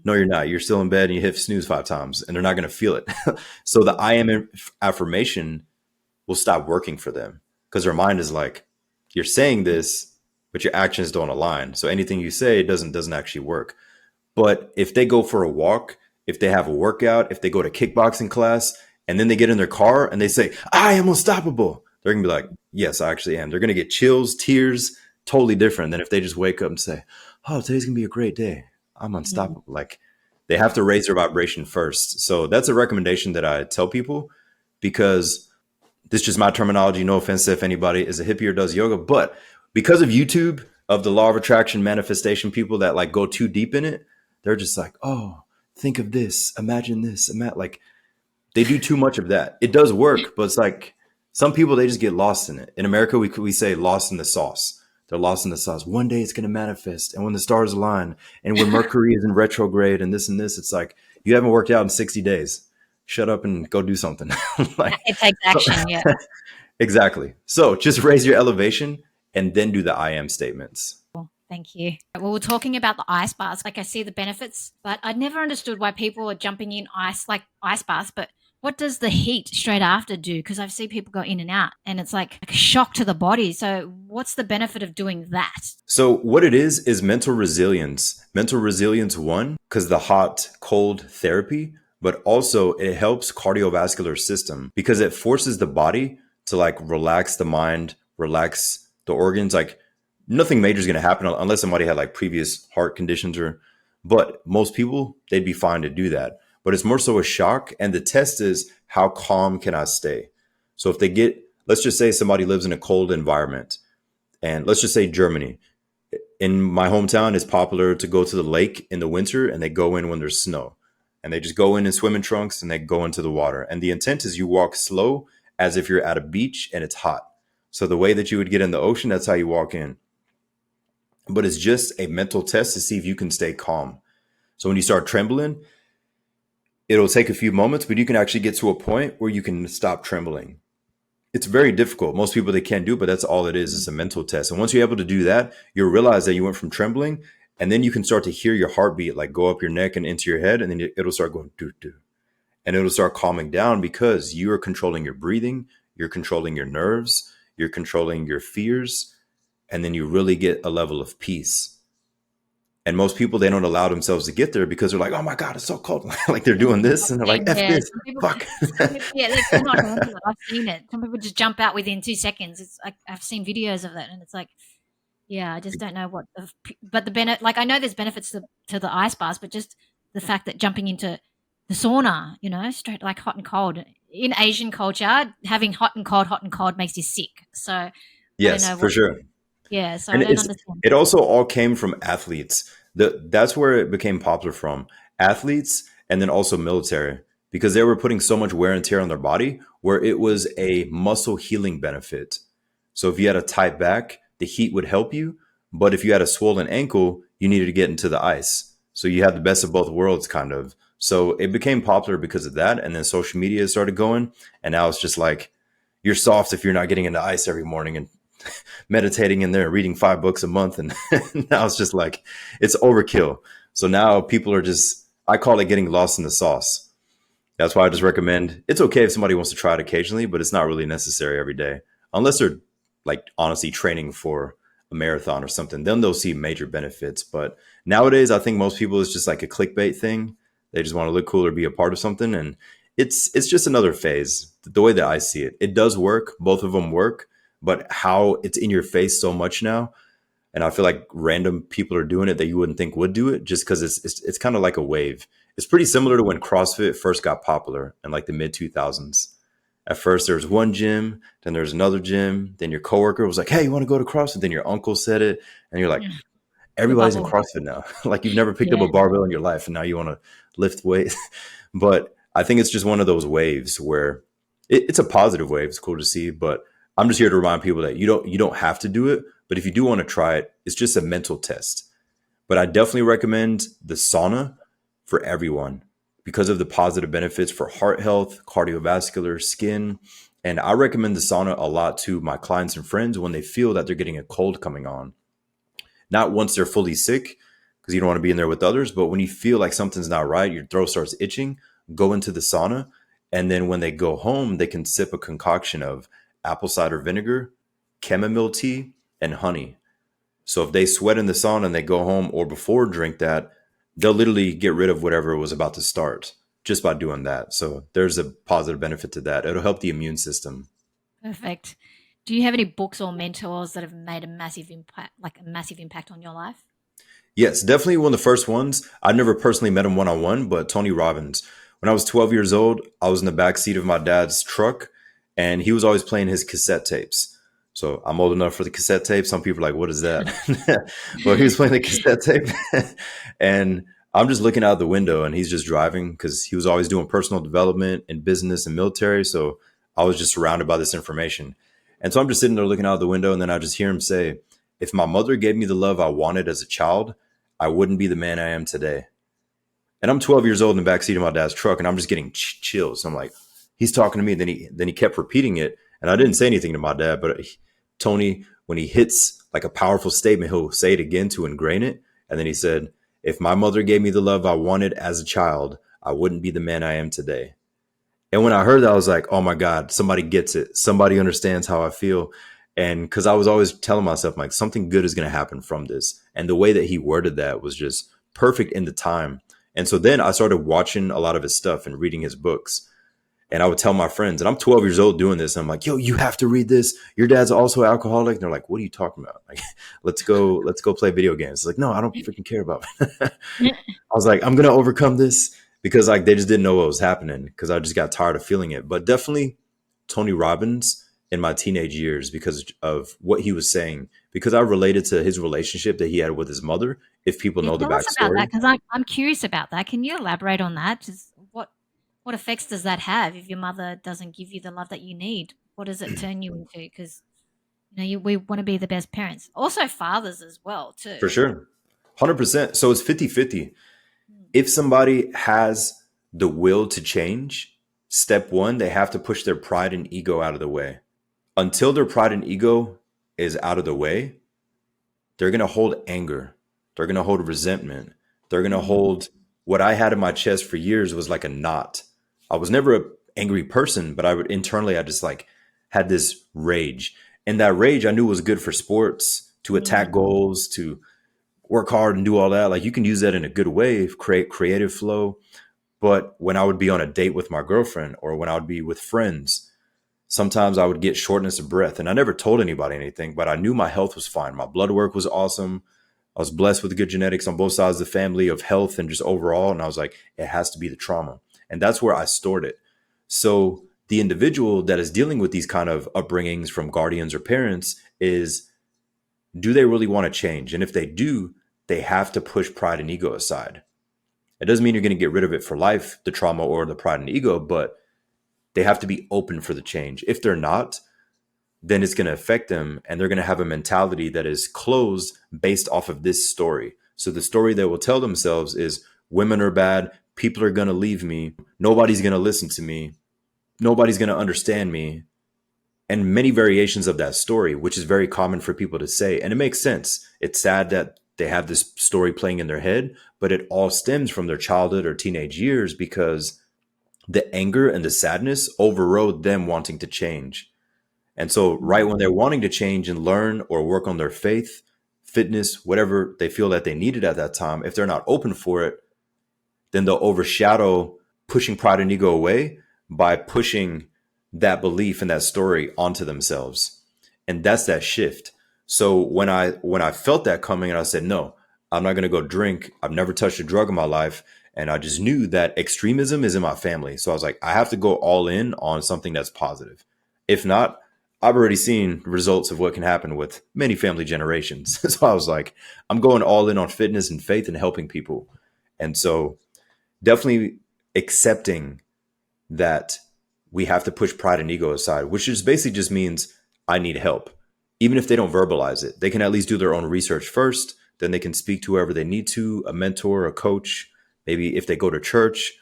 Speaker 1: no, you're not. You're still in bed and you hit snooze 5 times and they're not going to feel it. So the I am affirmation will stop working for them because their mind is like, you're saying this, but your actions don't align. So anything you say doesn't actually work. But if they go for a walk, if they have a workout, if they go to kickboxing class, and then they get in their car and they say, I am unstoppable, they're going to be like, yes, I actually am. They're going to get chills, tears, totally different than if they just wake up and say, oh, today's going to be a great day. I'm
Speaker 2: mm,
Speaker 1: unstoppable. Like they have to raise their vibration first. So that's a recommendation that I tell people because this is just my terminology. No offense if anybody is a hippie or does yoga, but because of YouTube, of the law of attraction manifestation people that like go too deep in it, they're just like, oh, think of this, imagine this, like they do too much of that. It does work, but it's like some people they just get lost in it. In America, we say lost in the sauce. They're lost in the sauce. One day it's going to manifest, and when the stars align, and when Mercury is in retrograde, and this, it's like you haven't worked out in 60 days. Shut up and go do something. Like,
Speaker 2: it takes
Speaker 1: so,
Speaker 2: action. Yeah.
Speaker 1: exactly. So just raise your elevation and then do the I am statements.
Speaker 2: Thank you. Well, we're talking about the ice baths. Like I see the benefits, but I never understood why people are jumping in ice baths. But what does the heat straight after do? Because I've seen people go in and out and it's like a shock to the body. So what's the benefit of doing that?
Speaker 1: So what it is mental resilience. Mental resilience, one, because the hot, cold therapy, but also it helps cardiovascular system because it forces the body to like relax the mind, relax the organs. Like nothing major is going to happen unless somebody had like previous heart conditions but most people, they'd be fine to do that. But it's more so a shock. And the test is how calm can I stay? So if let's just say somebody lives in a cold environment and let's just say Germany. In my hometown, it's popular to go to the lake in the winter and they go in when there's snow and they just go in swimming trunks and they go into the water. And the intent is you walk slow as if you're at a beach and it's hot. So the way that you would get in the ocean, that's how you walk in. But it's just a mental test to see if you can stay calm. So when you start trembling, it'll take a few moments, but you can actually get to a point where you can stop trembling. It's very difficult. Most people, they can't do it, but that's all it is. It's a mental test. And once you're able to do that, you'll realize that you went from trembling and then you can start to hear your heartbeat like go up your neck and into your head. And then it'll start going doo doo. And it'll start calming down because you are controlling your breathing. You're controlling your nerves. You're controlling your fears. And then you really get a level of peace. And most people, they don't allow themselves to get there because they're like, oh my God, it's so cold. Like they're doing this and they're like, F
Speaker 2: Yeah,
Speaker 1: this,
Speaker 2: some people,
Speaker 1: fuck.
Speaker 2: yeah, they're not onto it. I've seen it. Some people just jump out within 2 seconds. It's like I've seen videos of that, and it's like, yeah, I just don't know but the benefit. Like I know there's benefits to the ice baths, but just the fact that jumping into the sauna, straight like hot and cold in Asian culture, having hot and cold makes you sick. So I don't
Speaker 1: Yes,
Speaker 2: know
Speaker 1: for
Speaker 2: what.
Speaker 1: sure.
Speaker 2: Yeah, so I
Speaker 1: And
Speaker 2: don't understand.
Speaker 1: it also all came from athletes. That's where it became popular from. Athletes and then also military because they were putting so much wear and tear on their body where it was a muscle healing benefit. So if you had a tight back, the heat would help you. But if you had a swollen ankle, you needed to get into the ice. So you had the best of both worlds kind of. So it became popular because of that. And then social media started going. And now it's just like you're soft if you're not getting into ice every morning and meditating in there, reading 5 books a month. And now it's just like, it's overkill. So now people are just, I call it getting lost in the sauce. That's why I just recommend it's okay if somebody wants to try it occasionally, but it's not really necessary every day. Unless they're like honestly training for a marathon or something, then they'll see major benefits. But nowadays, I think most people it's just like a clickbait thing. They just want to look cool or be a part of something. And it's just another phase. The way that I see it, it does work. Both of them work, but how it's in your face so much now. And I feel like random people are doing it that you wouldn't think would do it just because it's kind of like a wave. It's pretty similar to when CrossFit first got popular in like the mid 2000s. At first, there was one gym, then there's another gym. Then your coworker was like, "Hey, you want to go to CrossFit?" Then your uncle said it, and you're like,
Speaker 2: Yeah, the
Speaker 1: "Everybody's in
Speaker 2: bubble.
Speaker 1: CrossFit now." Like you've never picked up
Speaker 2: Yeah.
Speaker 1: a barbell in your life, and now you want to lift weights. But I think it's just one of those waves where it's a positive wave. It's cool to see, but I'm just here to remind people that you don't have to do it, but if you do want to try it, it's just a mental test. But I definitely recommend the sauna for everyone because of the positive benefits for heart health, cardiovascular, skin. And I recommend the sauna a lot to my clients and friends when they feel that they're getting a cold coming on. Not once they're fully sick, because you don't want to be in there with others, but when you feel like something's not right, your throat starts itching, go into the sauna. And then when they go home, they can sip a concoction of apple cider vinegar, chamomile tea, and honey. So if they sweat in the sauna and they go home or before drink that, they'll literally get rid of whatever was about to start just by doing that. So there's a positive benefit to that. It'll help the immune system.
Speaker 2: Perfect. Do you have any books or mentors that have made a massive impact, like a massive impact on your life?
Speaker 1: Yes, definitely one of the first ones. I never personally met him one on one, but Tony Robbins. When I was 12 years old, I was in the back seat of my dad's truck, and he was always playing his cassette tapes. So I'm old enough for the cassette tape. Some people are like, "What is that?" But he was playing the cassette tape, and I'm just looking out the window, and he's just driving because he was always doing personal development in business and military. So I was just surrounded by this information, and so I'm just sitting there looking out the window, and then I just hear him say, "If my mother gave me the love I wanted as a child, I wouldn't be the man I am today." And I'm 12 years old in the backseat of my dad's truck, and I'm just getting chills. I'm like, he's talking to me. Then he kept repeating it, and I didn't say anything to my dad. But Tony, when he hits like a powerful statement, he'll say it again to ingrain it. And then he said, "If my mother gave me the love I wanted as a child, I wouldn't be the man I am today." And when I heard that, I was like, oh my God, somebody gets it. Somebody understands how I feel. And because I was always telling myself, like, something good is going to happen from this. And the way that he worded that was just perfect in the time. And so then I started watching a lot of his stuff and reading his books. And I would tell my friends, and I'm 12 years old doing this. And I'm like, yo, you have to read this. Your dad's also an alcoholic. And they're like, what are you talking about? Like, let's go play video games. It's like, no, I don't freaking care about it. I was like, I'm going to overcome this because like they just didn't know what was happening because I just got tired of feeling it. But definitely Tony Robbins in my teenage years because of what he was saying, because I related to his relationship that he had with his mother. If people
Speaker 2: Yeah,
Speaker 1: know the
Speaker 2: tell us about that
Speaker 1: backstory.
Speaker 2: because I'm curious about that. Can you elaborate on that? Just what effects does that have if your mother doesn't give you the love that you need? What does it turn you into? Because we want to be the best parents, also fathers as well too.
Speaker 1: For sure. 100%. So it's 50-50.
Speaker 2: Mm.
Speaker 1: If somebody has the will to change, step one, they have to push their pride and ego out of the way. Until their pride and ego is out of the way, they're going to hold anger. They're going to hold resentment. They're going to
Speaker 2: Mm.
Speaker 1: hold what I had in my chest for years was like a knot. I was never an angry person, but I would internally, I just like had this rage. And that rage I knew was good for sports, to attack
Speaker 2: Mm.
Speaker 1: goals, to work hard and do all that. Like you can use that in a good way, create creative flow. But when I would be on a date with my girlfriend or when I would be with friends, sometimes I would get shortness of breath. And I never told anybody anything, but I knew my health was fine. My blood work was awesome. I was blessed with good genetics on both sides of the family of health and just overall. And I was like, it has to be the trauma. And that's where I stored it. So the individual that is dealing with these kind of upbringings from guardians or parents is, do they really want to change? And if they do, they have to push pride and ego aside. It doesn't mean you're going to get rid of it for life, the trauma or the pride and ego, but they have to be open for the change. If they're not, then it's going to affect them and they're going to have a mentality that is closed based off of this story. So the story they will tell themselves is women are bad, people are going to leave me, nobody's going to listen to me, nobody's going to understand me, and many variations of that story, which is very common for people to say. And it makes sense. It's sad that they have this story playing in their head, but it all stems from their childhood or teenage years because the anger and the sadness overrode them wanting to change. And so right when they're wanting to change and learn or work on their faith, fitness, whatever they feel that they needed at that time, if they're not open for it, then they'll overshadow pushing pride and ego away by pushing that belief and that story onto themselves. And that's that shift. So when I felt that coming and I said, no, I'm not going to go drink. I've never touched a drug in my life. And I just knew that extremism is in my family. So I was like, I have to go all in on something that's positive. If not, I've already seen results of what can happen with many family generations. So I was like, I'm going all in on fitness and faith and helping people. And so definitely accepting that we have to push pride and ego aside, which just basically just means I need help. Even if they don't verbalize it, they can at least do their own research first. Then they can speak to whoever they need to, a mentor, a coach, maybe if they go to church,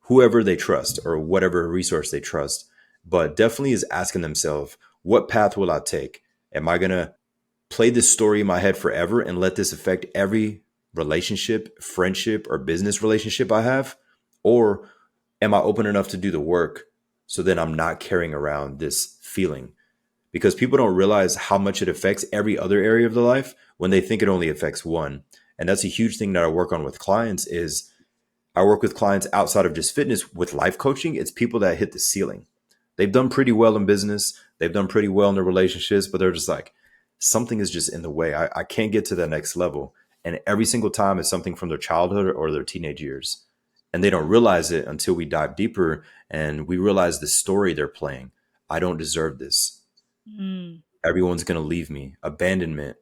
Speaker 1: whoever they trust or whatever resource they trust. But definitely is asking themselves, what path will I take? Am I going to play this story in my head forever and let this affect every relationship, friendship, or business relationship I have? Or am I open enough to do the work so then I'm not carrying around this feeling? Because people don't realize how much it affects every other area of their life when they think it only affects one. And that's a huge thing that I work on with clients is I work with clients outside of just fitness with life coaching. It's people that hit the ceiling. They've done pretty well in business. They've done pretty well in their relationships, but they're just like, something is just in the way. I can't get to that next level. And every single time it's something from their childhood or their teenage years. And they don't realize it until we dive deeper and we realize the story they're playing. I don't deserve this.
Speaker 2: Mm.
Speaker 1: Everyone's going to leave me. Abandonment.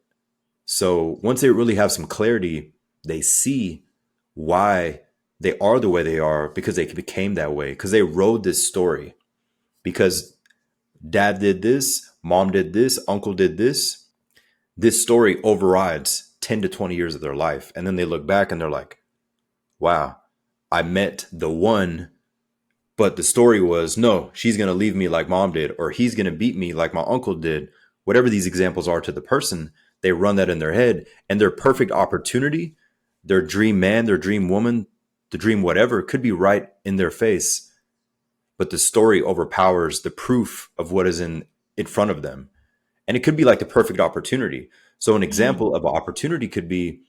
Speaker 1: So once they really have some clarity, they see why they are the way they are because they became that way, because they rode this story, because dad did this, mom did this, uncle did this. This story overrides 10 to 20 years of their life. And then they look back and they're like, wow, I met the one, but the story was, no, she's going to leave me like mom did, or he's going to beat me like my uncle did. Whatever these examples are to the person, they run that in their head, and their perfect opportunity, their dream man, their dream woman, the dream whatever could be right in their face. But the story overpowers the proof of what is in front of them. And it could be like the perfect opportunity. So an example of an opportunity could be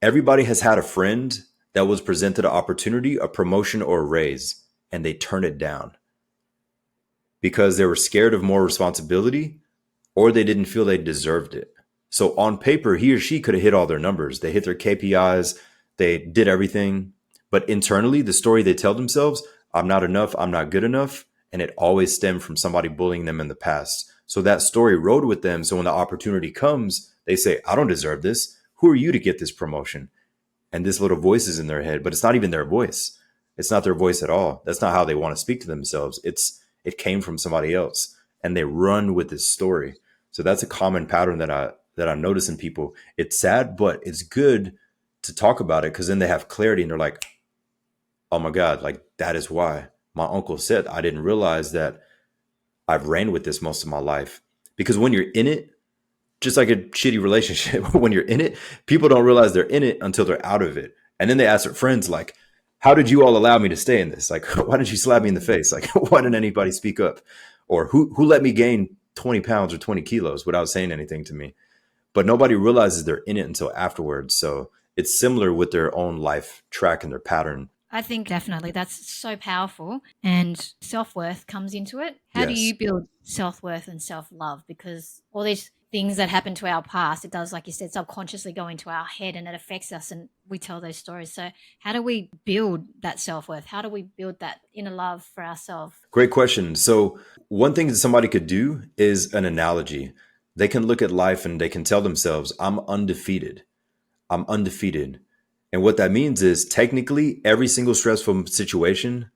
Speaker 1: everybody has had a friend that was presented an opportunity, a promotion or a raise, and they turned it down because they were scared of more responsibility or they didn't feel they deserved it. So on paper, he or she could have hit all their numbers. They hit their KPIs. They did everything. But internally, the story they tell themselves, I'm not enough, I'm not good enough. And it always stemmed from somebody bullying them in the past. So that story rode with them. So when the opportunity comes, they say, I don't deserve this. Who are you to get this promotion? And this little voice is in their head, but it's not even their voice. It's not their voice at all. That's not how they want to speak to themselves. It came from somebody else, and they run with this story. So that's a common pattern that I notice in people. It's sad, but it's good to talk about it because then they have clarity and they're like, oh my God, like that is why my uncle said, I didn't realize that I've ran with this most of my life. Because when you're in it, just like a shitty relationship, when you're in it, people don't realize they're in it until they're out of it. And then they ask their friends, like, how did you all allow me to stay in this? Like, why didn't you slap me in the face? Like, why didn't anybody speak up? Or who let me gain 20 pounds or 20 kilos without saying anything to me? But nobody realizes they're in it until afterwards. So it's similar with their own life track and their pattern.
Speaker 2: I think definitely that's so powerful, and self-worth comes into it. How do
Speaker 1: Yes.
Speaker 2: you build self-worth and self-love? Because all these things that happen to our past, it does, like you said, subconsciously go into our head and it affects us and we tell those stories. So how do we build that self-worth? How do we build that inner love for ourselves?
Speaker 1: Great question. So one thing that somebody could do is an analogy. They can look at life and they can tell themselves, I'm undefeated. I'm undefeated. And what that means is technically every single stressful situation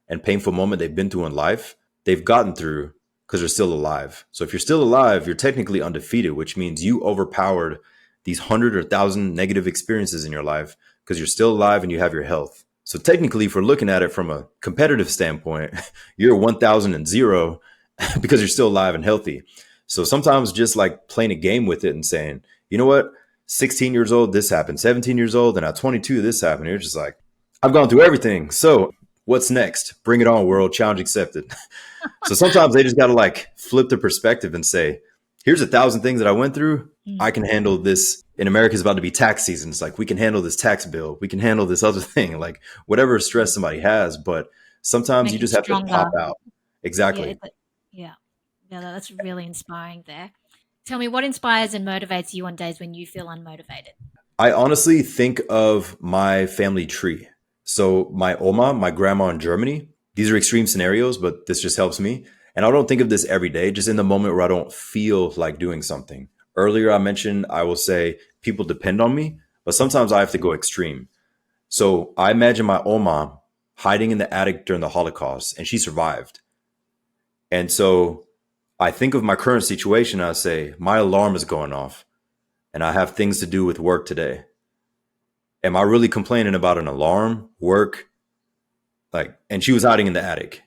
Speaker 1: and painful moment they've been through in life, they've gotten through because they're still alive. So if you're still alive, you're technically undefeated, which means you overpowered these 100 or 1,000 negative experiences in your life because you're still alive and you have your health. So technically, if we're looking at it from a competitive standpoint, you're 1,000 because you're still alive and healthy. So sometimes just like playing a game with it and saying, you know what? 16 years old, this happened. 17 years old, and at 22, this happened. You're just like, I've gone through everything. So what's next? Bring it on, world. Challenge accepted. So sometimes they just got to like flip the perspective and say, here's 1,000 things that I went through. I can handle this. In America, it's about to be tax season. It's like, we can handle this tax bill. We can handle this other thing, like whatever stress somebody has. But sometimes
Speaker 2: Make
Speaker 1: you
Speaker 2: it
Speaker 1: just have to
Speaker 2: stronger.
Speaker 1: pop out.
Speaker 2: Yeah,
Speaker 1: Exactly.
Speaker 2: yeah, yeah. That's really inspiring there. Tell me, what inspires and motivates you on days when you feel unmotivated?
Speaker 1: I honestly think of my family tree. So my Oma, my grandma in Germany, these are extreme scenarios, but this just helps me. And I don't think of this every day, just in the moment where I don't feel like doing something. Earlier, I mentioned I will say people depend on me, but sometimes I have to go extreme. So I imagine my Oma hiding in the attic during the Holocaust, and she survived. And so I think of my current situation. I say, my alarm is going off and I have things to do with work today. Am I really complaining about an alarm, work? Like, and she was hiding in the attic.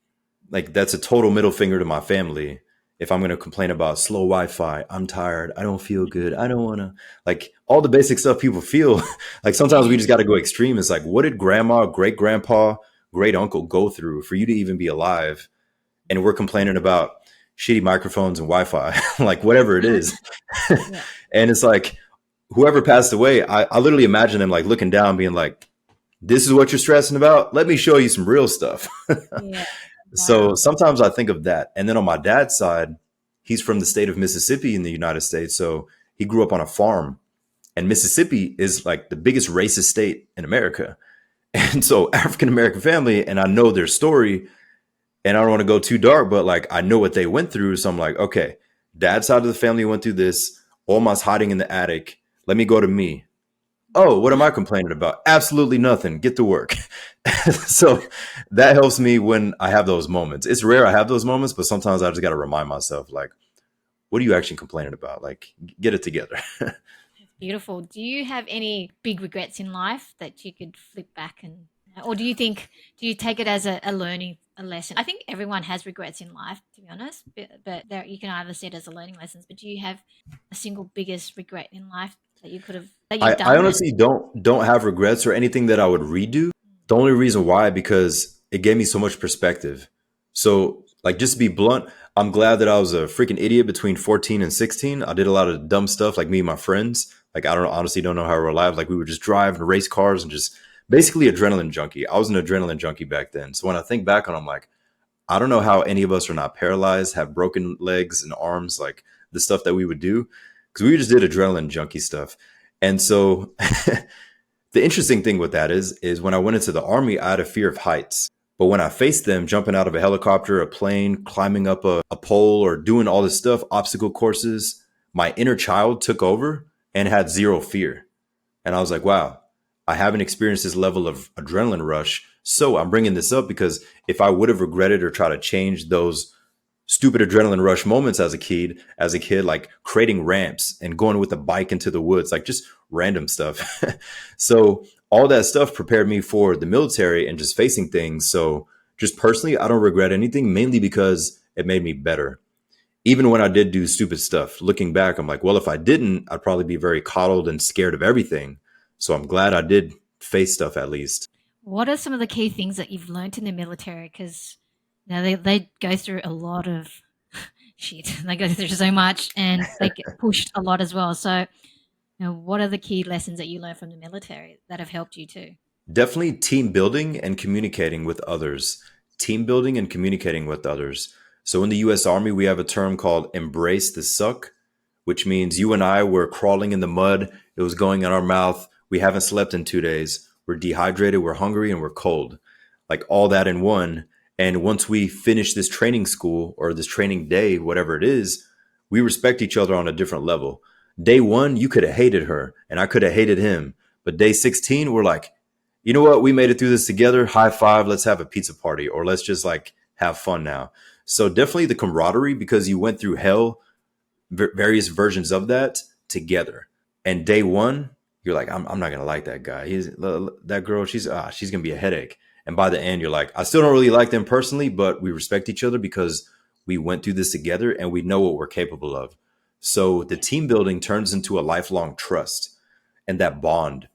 Speaker 1: Like, that's a total middle finger to my family. If I'm going to complain about slow Wi-Fi, I'm tired, I don't feel good, I don't want to, like, all the basic stuff people feel. Like, sometimes we just got to go extreme. It's like, what did grandma, great grandpa, great uncle go through for you to even be alive? And we're complaining about shitty microphones and Wi-Fi, like whatever it is.
Speaker 2: Yeah.
Speaker 1: And it's like, whoever passed away, I literally imagine them like looking down, being like, this is what you're stressing about? Let me show you some real stuff.
Speaker 2: Yeah.
Speaker 1: So
Speaker 2: Wow.
Speaker 1: sometimes I think of that. And then on my dad's side, he's from the state of Mississippi in the United States. So he grew up on a farm. And Mississippi is like the biggest racist state in America. And so African American family, and I know their story, and I don't want to go too dark, but like I know what they went through. So I'm like, okay, dad's side of the family went through this. Oma's hiding in the attic. Let me go to me. Oh, what am I complaining about? Absolutely nothing. Get to work. So that helps me when I have those moments. It's rare I have those moments, but sometimes I just got to remind myself, like, what are you actually complaining about? Like, get it together.
Speaker 2: Beautiful. Do you have any big regrets in life that you could flip back and, or do you take it as a learning a lesson? I think everyone has regrets in life, to be honest, but there, you can either see it as a learning lessons. But do you have a single biggest regret in life that you've
Speaker 1: I
Speaker 2: done that?
Speaker 1: honestly don't have regrets or anything that I would redo. The only reason why, because it gave me so much perspective. So, like, just to be blunt, I'm glad that I was a freaking idiot between 14 and 16. I did a lot of dumb stuff, like me and my friends. Like, I don't honestly don't know how we're alive. Like, we would just drive and race cars and just basically adrenaline junkie. I was an adrenaline junkie back then. So when I think back on, it, I'm like, I don't know how any of us are not paralyzed, have broken legs and arms, like the stuff that we would do, because we just did adrenaline junkie stuff. And so the interesting thing with that is when I went into the army, I had a fear of heights. But when I faced them, jumping out of a helicopter, a plane, climbing up a pole, or doing all this stuff, obstacle courses, my inner child took over and had zero fear. And I was like, wow, I haven't experienced this level of adrenaline rush. So I'm bringing this up because if I would have regretted or tried to change those stupid adrenaline rush moments as a kid, like creating ramps and going with a bike into the woods, like just random stuff. So all that stuff prepared me for the military and just facing things. So just personally, I don't regret anything, mainly because it made me better. Even when I did do stupid stuff, looking back, I'm like, well, if I didn't, I'd probably be very coddled and scared of everything. So I'm glad I did face stuff at least.
Speaker 2: What are some of the key things that you've learned in the military? Because they go through a lot of shit. They go through so much, and they get pushed a lot as well. So, what are the key lessons that you learned from the military that have helped you too?
Speaker 1: Definitely team building and communicating with others. Team building and communicating with others. So in the US Army, we have a term called embrace the suck, which means you and I were crawling in the mud. It was going in our mouth. We haven't slept in 2 days. We're dehydrated, we're hungry, and we're cold. Like all that in one. And once we finish this training school or this training day, whatever it is, we respect each other on a different level. Day one, you could have hated her and I could have hated him. But day 16, we're like, you know what? We made it through this together. High five. Let's have a pizza party or let's just like have fun now. So definitely the camaraderie because you went through hell, various versions of that together. And day one, you're like, I'm not gonna like that guy. That girl. She's gonna be a headache. And by the end, you're like, I still don't really like them personally, but we respect each other because we went through this together and we know what we're capable of. So the team building turns into a lifelong trust and that bond.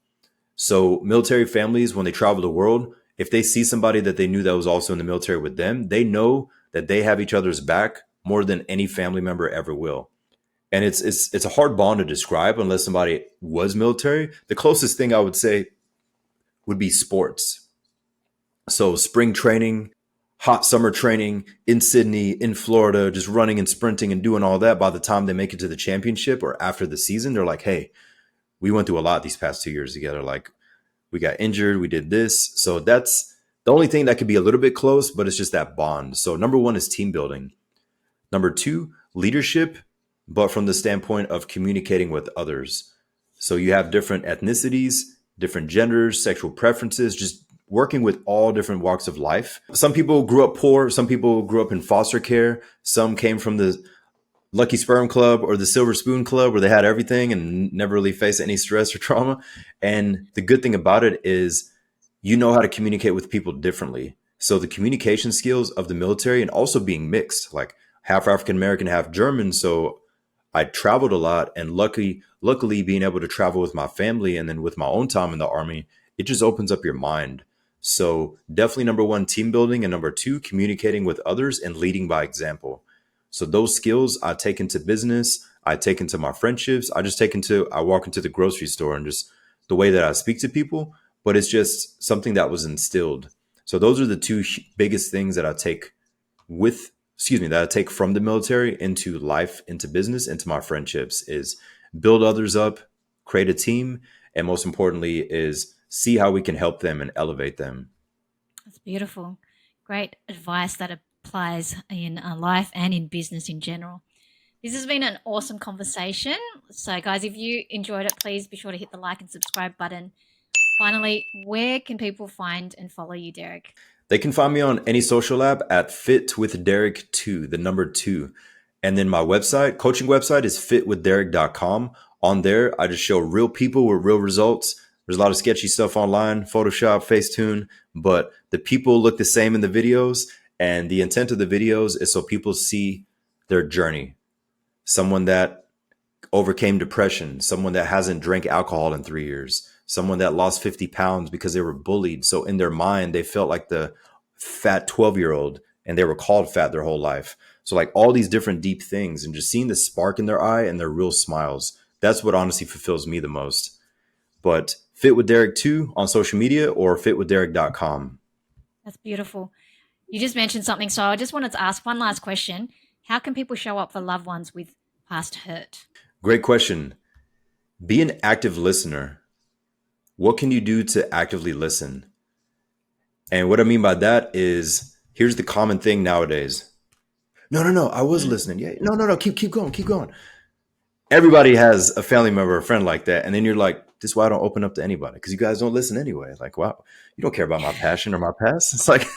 Speaker 1: So military families, when they travel the world, if they see somebody that they knew that was also in the military with them, they know that they have each other's back more than any family member ever will. And it's a hard bond to describe unless somebody was military. The closest thing I would say would be sports. So spring training, hot summer training in Sydney, in Florida, just running and sprinting and doing all that. By the time they make it to the championship or after the season, they're like, hey, we went through a lot these past 2 years together. Like we got injured, we did this. So that's the only thing that could be a little bit close, but it's just that bond. So number one is team building. Number two, leadership, but from the standpoint of communicating with others. So you have different ethnicities, different genders, sexual preferences, just working with all different walks of life. Some people grew up poor. Some people grew up in foster care. Some came from the Lucky Sperm Club or the Silver Spoon Club where they had everything and never really faced any stress or trauma. And the good thing about it is you know how to communicate with people differently. So the communication skills of the military and also being mixed, like half African American, half German. So I traveled a lot, and luckily being able to travel with my family and then with my own time in the army, it just opens up your mind. So definitely number one, team building, and number two, communicating with others and leading by example. So those skills I take into business, I take into my friendships, I walk into the grocery store and just the way that I speak to people, but it's just something that was instilled. So those are the two biggest things that I take with that I take from the military into life, into business, into my friendships is build others up, create a team, and most importantly is see how we can help them and elevate them.
Speaker 2: That's beautiful. Great advice that applies in life and in business in general. This has been an awesome conversation. So, guys, if you enjoyed it, please be sure to hit the like and subscribe button. Finally, where can people find and follow you, Derick?
Speaker 1: They can find me on any social app at Fit with Derick 2, the number 2. And then my website, coaching website is fitwithderick.com. On there, I just show real people with real results. There's a lot of sketchy stuff online, Photoshop, Facetune, but the people look the same in the videos. And the intent of the videos is so people see their journey. Someone that overcame depression, someone that hasn't drank alcohol in 3 years, someone that lost 50 pounds because they were bullied. So in their mind, they felt like the fat 12-year-old and they were called fat their whole life. So like all these different deep things and just seeing the spark in their eye and their real smiles. That's what honestly fulfills me the most. But Fit with Derick 2 on social media or fitwithderick.com.
Speaker 2: That's beautiful. You just mentioned something. So I just wanted to ask one last question. How can people show up for loved ones with past hurt?
Speaker 1: Great question. Be an active listener. What can you do to actively listen? And what I mean by that is here's the common thing nowadays. No, I was listening. Yeah. No, keep going. Everybody has a family member or a friend like that. And then you're like, this is why I don't open up to anybody, because you guys don't listen anyway. Like, wow, you don't care about my passion or my past. It's like,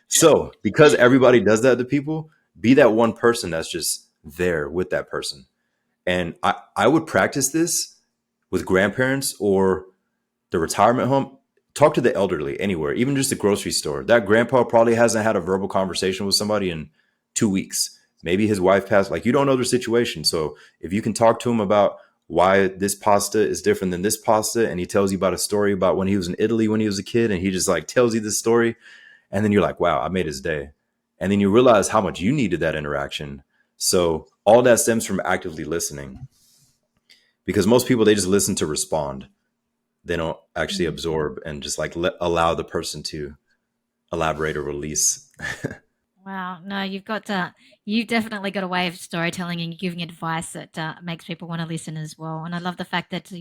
Speaker 1: so because everybody does that to people, be that one person that's just there with that person. And I would practice this with grandparents or the retirement home. Talk to the elderly anywhere, even just the grocery store. That grandpa probably hasn't had a verbal conversation with somebody in 2 weeks. Maybe his wife passed. Like, you don't know their situation. So if you can talk to him about why this pasta is different than this pasta, and he tells you about a story about when he was in Italy when he was a kid, and he just like tells you this story, and then you're like, wow, I made his day. And then you realize how much you needed that interaction. So all that stems from actively listening, because most people, they just listen to respond. They don't actually absorb and just like allow the person to elaborate or release.
Speaker 2: Wow. No, you've definitely got a way of storytelling and giving advice that makes people want to listen as well. And I love the fact that,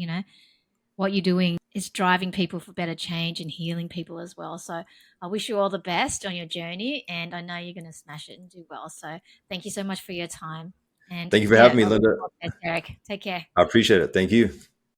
Speaker 2: what you're doing is driving people for better change and healing people as well. So I wish you all the best on your journey, and I know you're going to smash it and do well. So thank you so much for your time. And
Speaker 1: Thank you for
Speaker 2: yeah,
Speaker 1: having me, Linda.
Speaker 2: Derick. Take care.
Speaker 1: I appreciate it. Thank you.